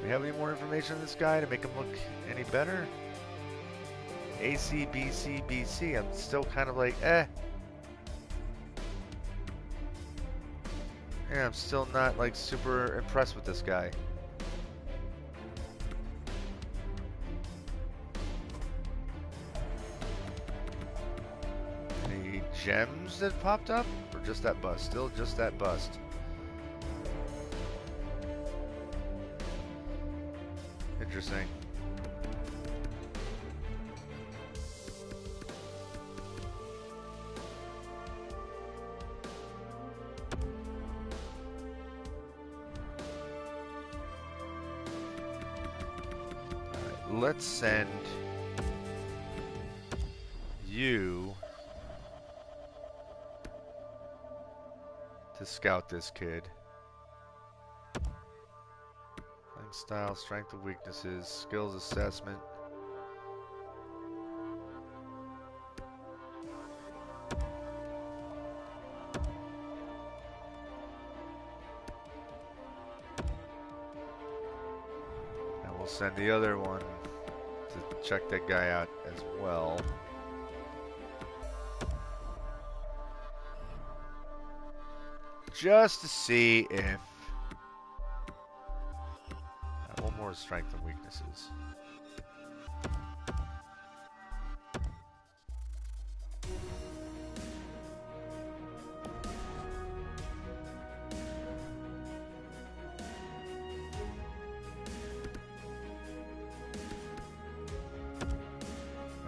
we have any more information on this guy to make him look any better? ACBCBC, I'm still kind of like, eh. Yeah, I'm still not like super impressed with this guy. Gems that popped up, or just that bust? Still just that bust. interesting. Let's send you to scout this kid. Playing style, strength and weaknesses, skills assessment. And we'll send the other one to check that guy out as well. Just to see if... one more strength and weaknesses.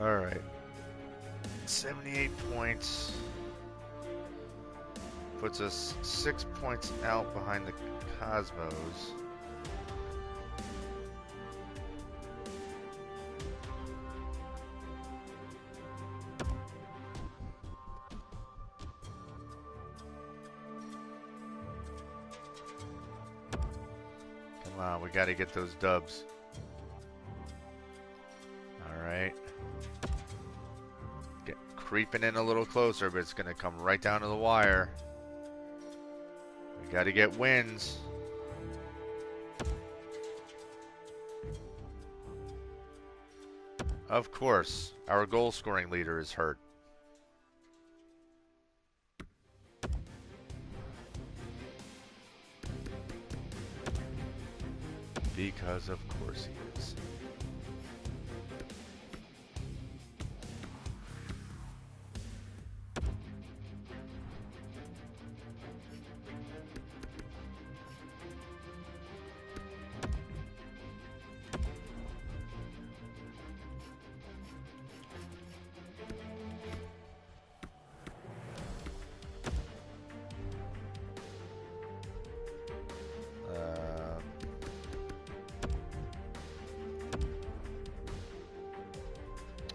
All right. 78 points. Puts us 6 points out behind the Cosmos. Come on, we got to get those dubs. All right. Get creeping in a little closer, but it's going to come right down to the wire. We got to get wins. Of course, our goal scoring leader is hurt. Because of course he is.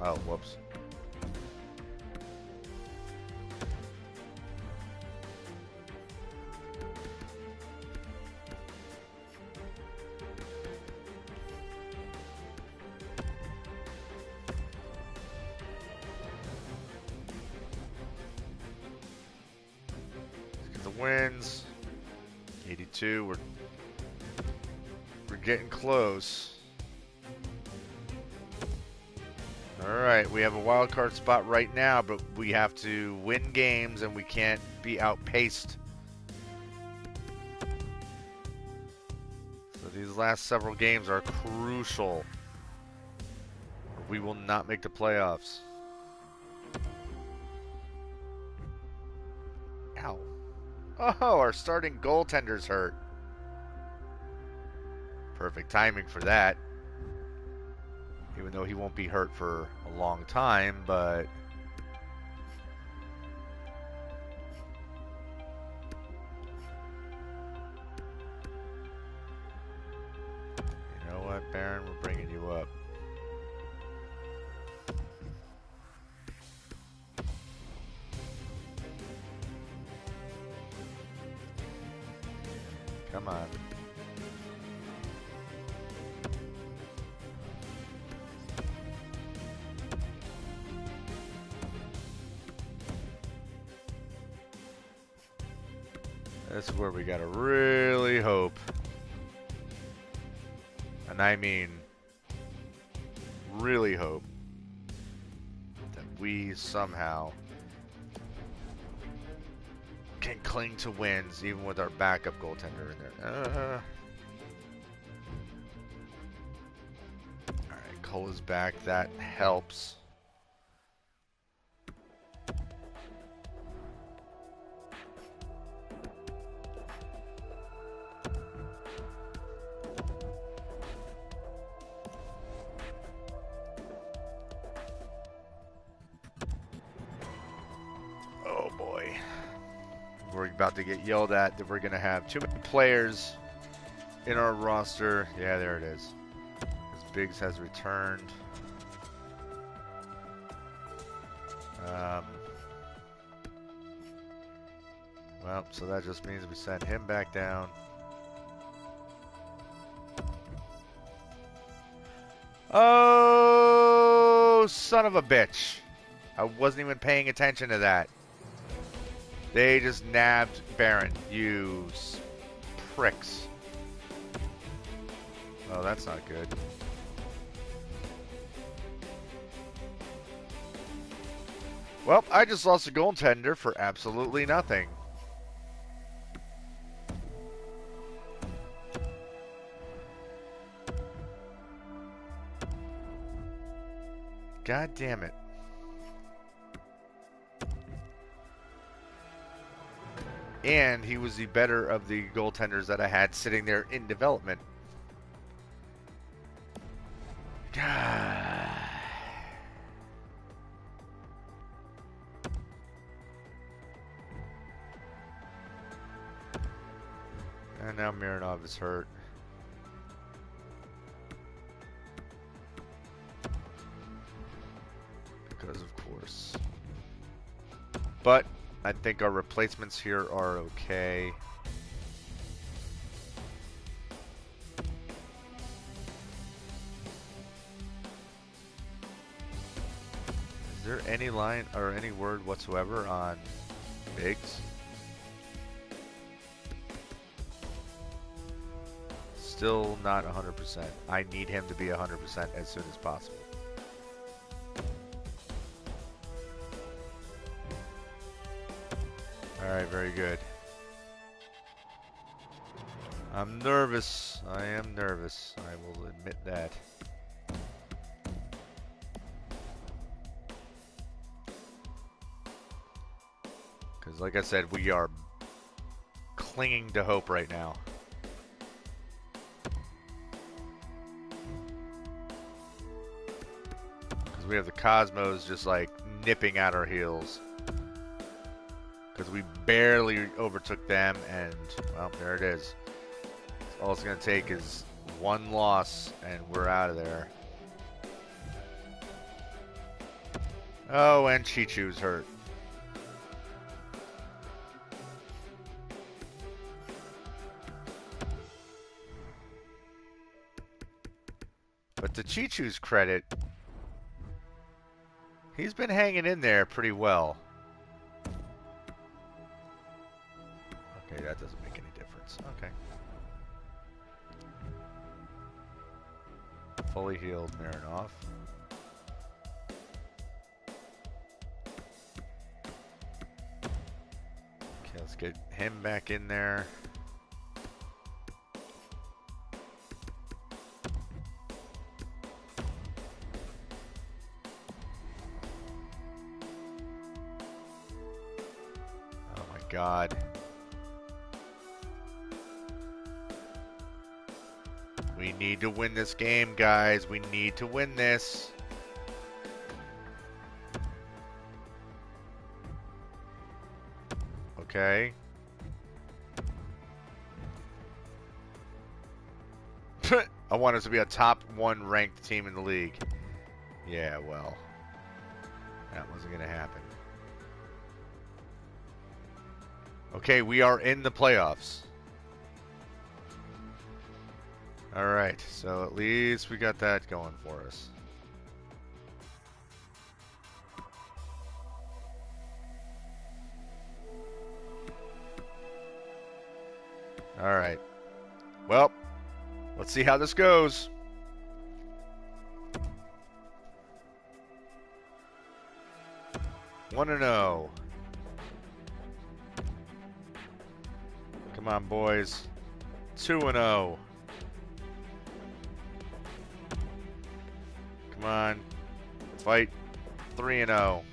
Oh, whoops. Let's get the wins. 82. We're getting close. Alright, we have a wild card spot right now, but we have to win games and we can't be outpaced. So these last several games are crucial. We will not make the playoffs. Ow. Oh, our starting goaltender's hurt. Perfect timing for that. Even though he won't be hurt for a long time, but... You know what, Baron? We're bringing you up. Come on. This is where we gotta really hope. And I mean, really hope that we somehow can cling to wins even with our backup goaltender in there. Alright, Cole is back. That helps. about to get yelled at that we're going to have too many players in our roster. Yeah, there it is. Because Biggs has returned. Well, so that just means we send him back down. Oh, son of a bitch. I wasn't even paying attention to that. They just nabbed Baron. You pricks. Oh, that's not good. Well, I just lost a goaltender for absolutely nothing. God damn it. And he was the better of the goaltenders that I had sitting there in development. God. And now Mironov is hurt. Because of course. But I think our replacements here are okay. Is there any line or any word whatsoever on Biggs? Still not 100%. I need him to be 100% as soon as possible. Alright, very good. I'm nervous. I am nervous. I will admit that. Because like I said, we are clinging to hope right now. Because we have the Cosmos just like nipping at our heels. Because we barely overtook them, and, well, there it is. All it's going to take is one loss, and we're out of there. Oh, and Chichu's hurt. But to Chichu's credit, he's been hanging in there pretty well. Okay, that doesn't make any difference. Okay. Fully healed Mironov. Okay, let's get him back in there. Oh my God. We need to win this game, guys. We need to win this. Okay. I want us to be a top 1 ranked team in the league. Yeah, well. That wasn't going to happen. Okay, we are in the playoffs. Alright, so at least we got that going for us. Alright. Well, let's see how this goes. One and 0. Come on, boys. 2 and 0. Come on. Fight. 3 and 0.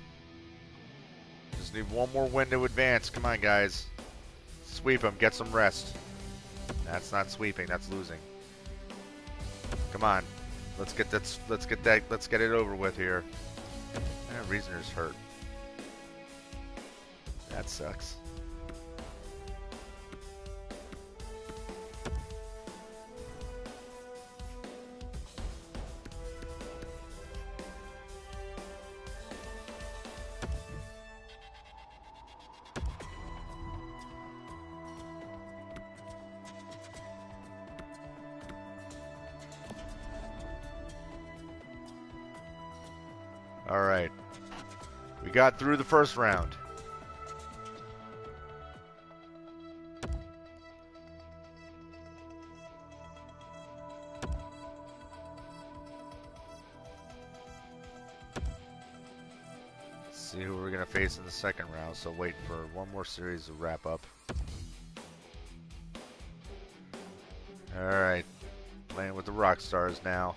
Just need one more win to advance. Come on, guys. Sweep them. Get some rest. That's not sweeping. That's losing. Come on. Let's get that. Let's get it over with here. Reasoner's hurt. That sucks. All right. We got through the first round. Let's see who we're going to face in the second round. So wait for one more series to wrap up. All right. Playing with the rock stars now.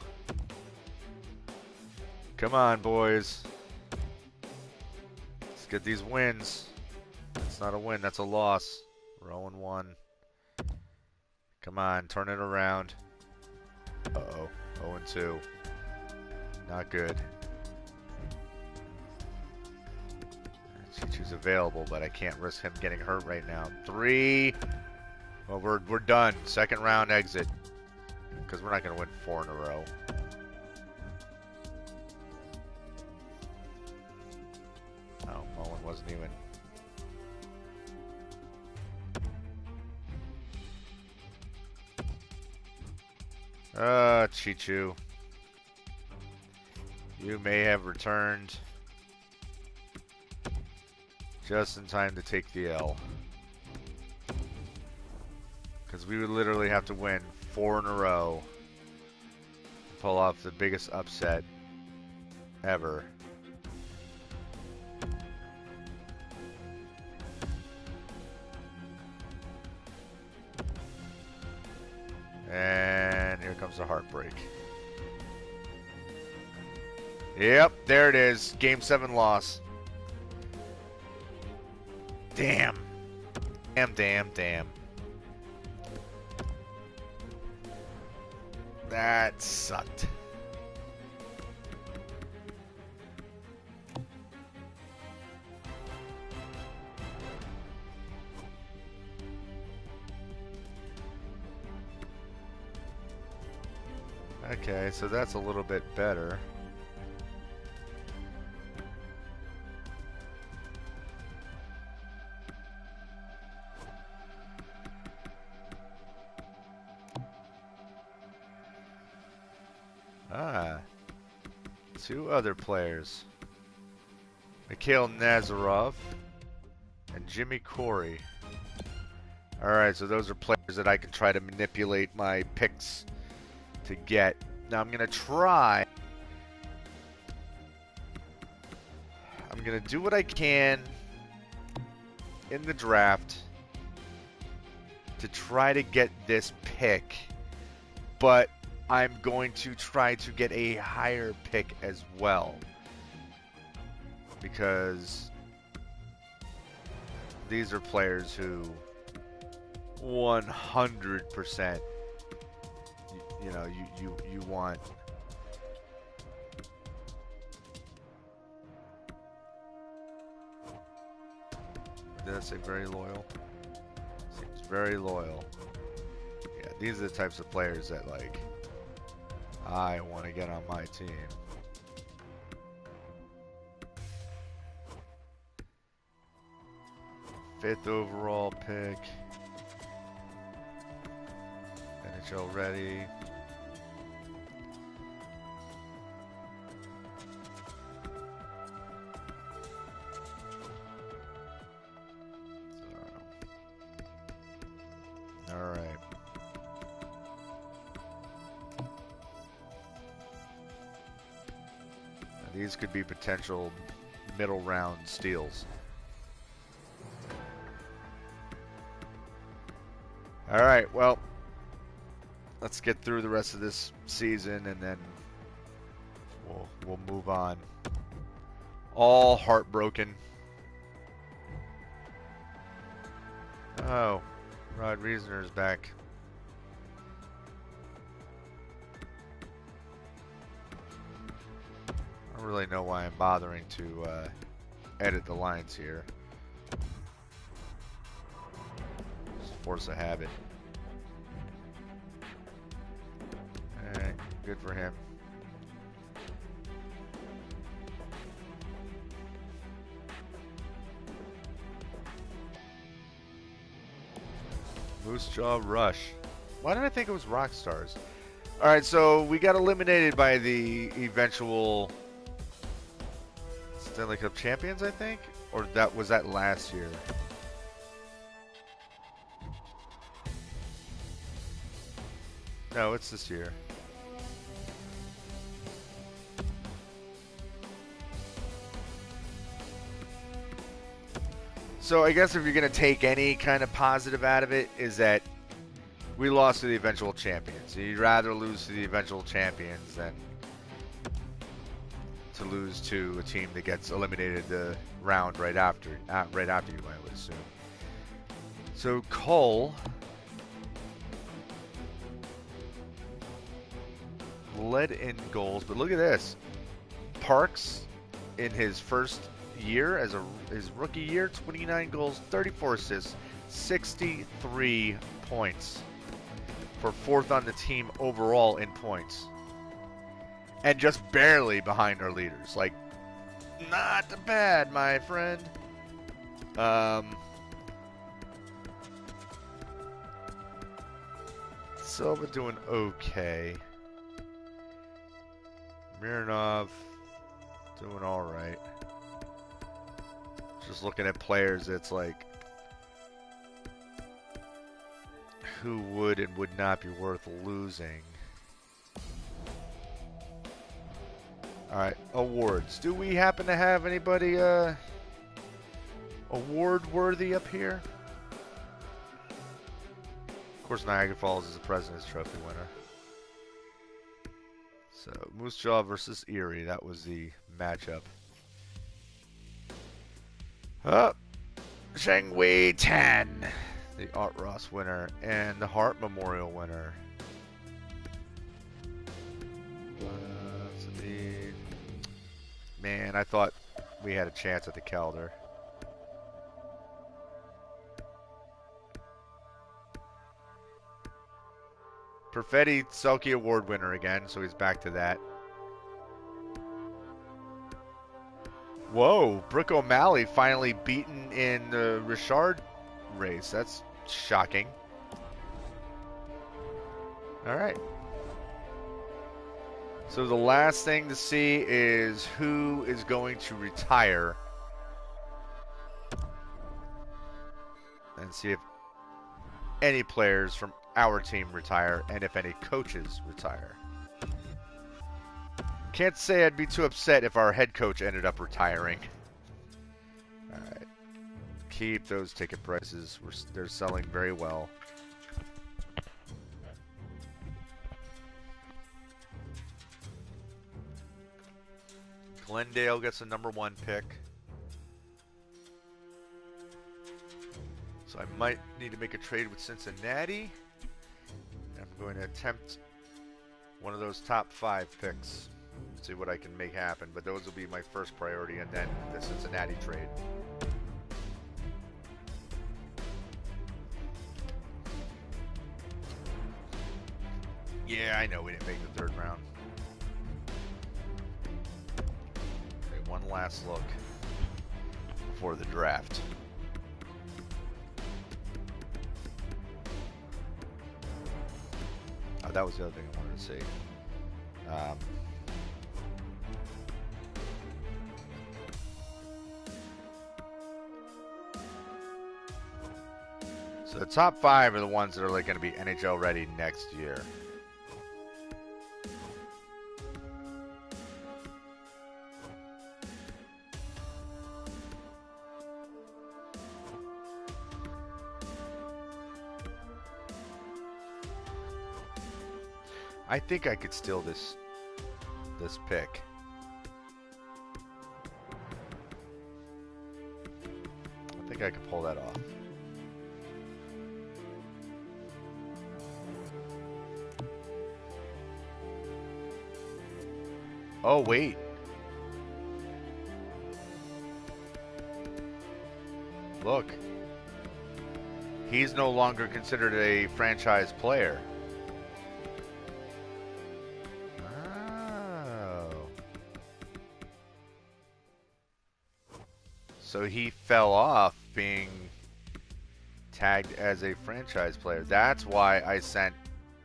Come on, boys. Let's get these wins. That's not a win, that's a loss. We're 0-1. Come on, turn it around. Uh-oh. 0-2. Not good. Chichu's available, but I can't risk him getting hurt right now. 3. Well, we're done. Second round exit. Because we're not going to win 4 in a row. Oh, Mullen wasn't even... Chichu. You may have returned just in time to take the L. Because we would literally have to win 4 in a row to pull off the biggest upset ever. And here comes the heartbreak. Yep, there it is. Game 7 loss. Damn. Damn. That sucked. Okay, so that's a little bit better. Two other players. Mikhail Nazarov and Jimmy Corey. Alright, so those are players that I can try to manipulate my picks to get. Now I'm going to try. I'm going to do what I can in the draft to try to get this pick, but I'm going to try to get a higher pick as well, because these are players who 100% you want. Did I say very loyal? Seems very loyal. Yeah, these are the types of players that like I want to get on my team. Fifth overall pick. NHL ready. All right. These could be potential middle round steals. All right, well, let's get through the rest of this season and then we'll move on. All heartbroken. Oh, Rod Reasoner is back. I don't really know why I'm bothering to edit the lines here. Just force a habit. Alright, good for him. Moose Jaw Rush. Why did I think it was Rock Stars? Alright, so we got eliminated by the eventual Stanley Cup champions, I think? Or was that last year? No, it's this year. So I guess if you're going to take any kind of positive out of it, is that we lost to the eventual champions. You'd rather lose to the eventual champions than to lose to a team that gets eliminated the round right after you, I would assume. So Cole led in goals, but look at this. Parks in his first year his rookie year, 29 goals, 34 assists, 63 points for fourth on the team overall in points. And just barely behind our leaders. Like, not bad, my friend. Silva doing okay. Mironov doing all right. Just looking at players, it's like who would and would not be worth losing. All right, awards. Do we happen to have anybody award worthy up here? Of course, Niagara Falls is the President's Trophy winner. So Moose Jaw versus Erie, that was the matchup. Sheng Wei Tan, the Art Ross winner and the Hart Memorial winner. Man, I thought we had a chance at the Calder. Perfetti Selkie Award winner again, so he's back to that. Whoa, Brooke O'Malley finally beaten in the Richard race. That's shocking. All right. So the last thing to see is who is going to retire. And see if any players from our team retire and if any coaches retire. Can't say I'd be too upset if our head coach ended up retiring. All right. Keep those ticket prices. They're selling very well. Glendale gets the #1 pick. So I might need to make a trade with Cincinnati. I'm going to attempt one of those top 5 picks. See what I can make happen. But those will be my first priority, and then the Cincinnati trade. Yeah, I know we didn't make the 3rd round. Okay, one last look before the draft. Oh, that was the other thing I wanted to see. So the top 5 are the ones that are like going to be NHL ready next year. I think I could steal this pick. I think I could pull that off. Oh, wait. Look. He's no longer considered a franchise player. So he fell off being tagged as a franchise player. That's why I sent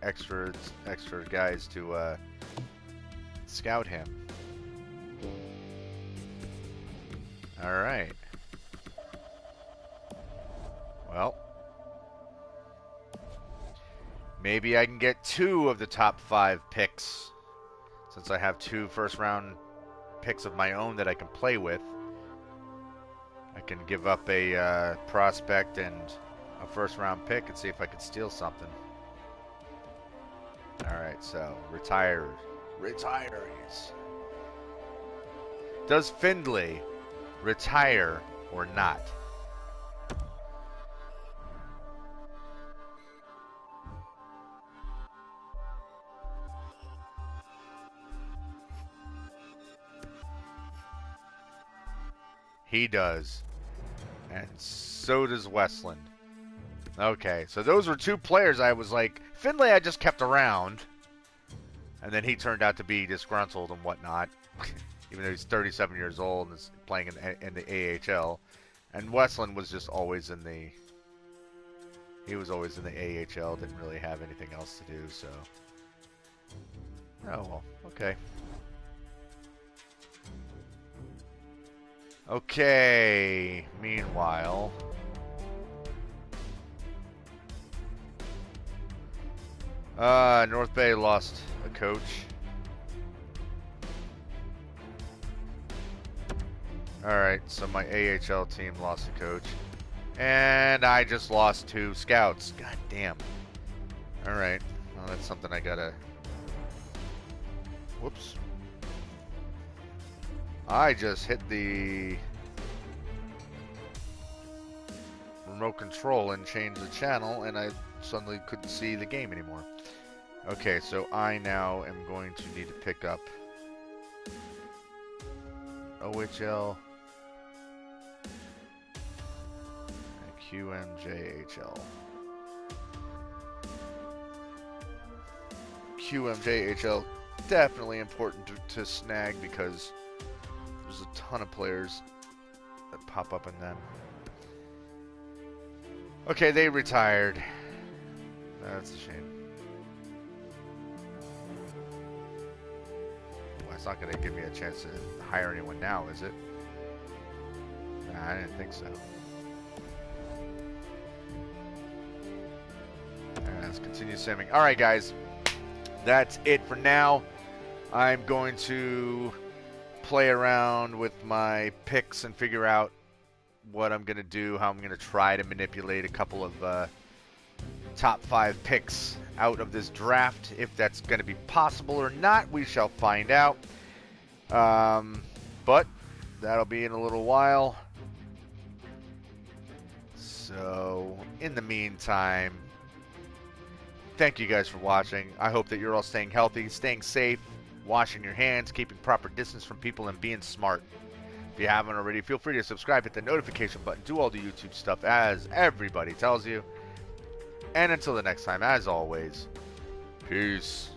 extra guys to scout him. Alright. Well. Maybe I can get 2 of the top 5 picks. Since I have 2 first-round picks of my own that I can play with. I can give up a prospect and a first-round pick and see if I can steal something. Alright, so retirees. Does Findlay retire or not? He does. And so does Westland. Okay, so those were 2 players I was like, Findlay I just kept around. And then he turned out to be disgruntled and whatnot. Even though he's 37 years old and is playing in the AHL. And Westland was just always in the... He was always in the AHL, didn't really have anything else to do, so... Oh, well, okay. Okay, meanwhile... North Bay lost a coach. Alright, so my AHL team lost a coach. And I just lost 2 scouts. God damn. Alright, well that's something I gotta... Whoops. I just hit the remote control and changed the channel, and I suddenly couldn't see the game anymore. Okay, so I now am going to need to pick up OHL and QMJHL. QMJHL, definitely important to snag because there's a ton of players that pop up in them. Okay, they retired. That's a shame. Well, it's not going to give me a chance to hire anyone now, is it? Nah, I didn't think so. Let's continue simming. Alright, guys. That's it for now. I'm going to play around with my picks and figure out what I'm going to do, how I'm going to try to manipulate a couple of top 5 picks out of this draft. If that's going to be possible or not, we shall find out. But that'll be in a little while. So, in the meantime, thank you guys for watching. I hope that you're all staying healthy, staying safe, washing your hands, keeping proper distance from people, and being smart. If you haven't already, feel free to subscribe, hit the notification button, do all the YouTube stuff as everybody tells you. And until the next time, as always, peace.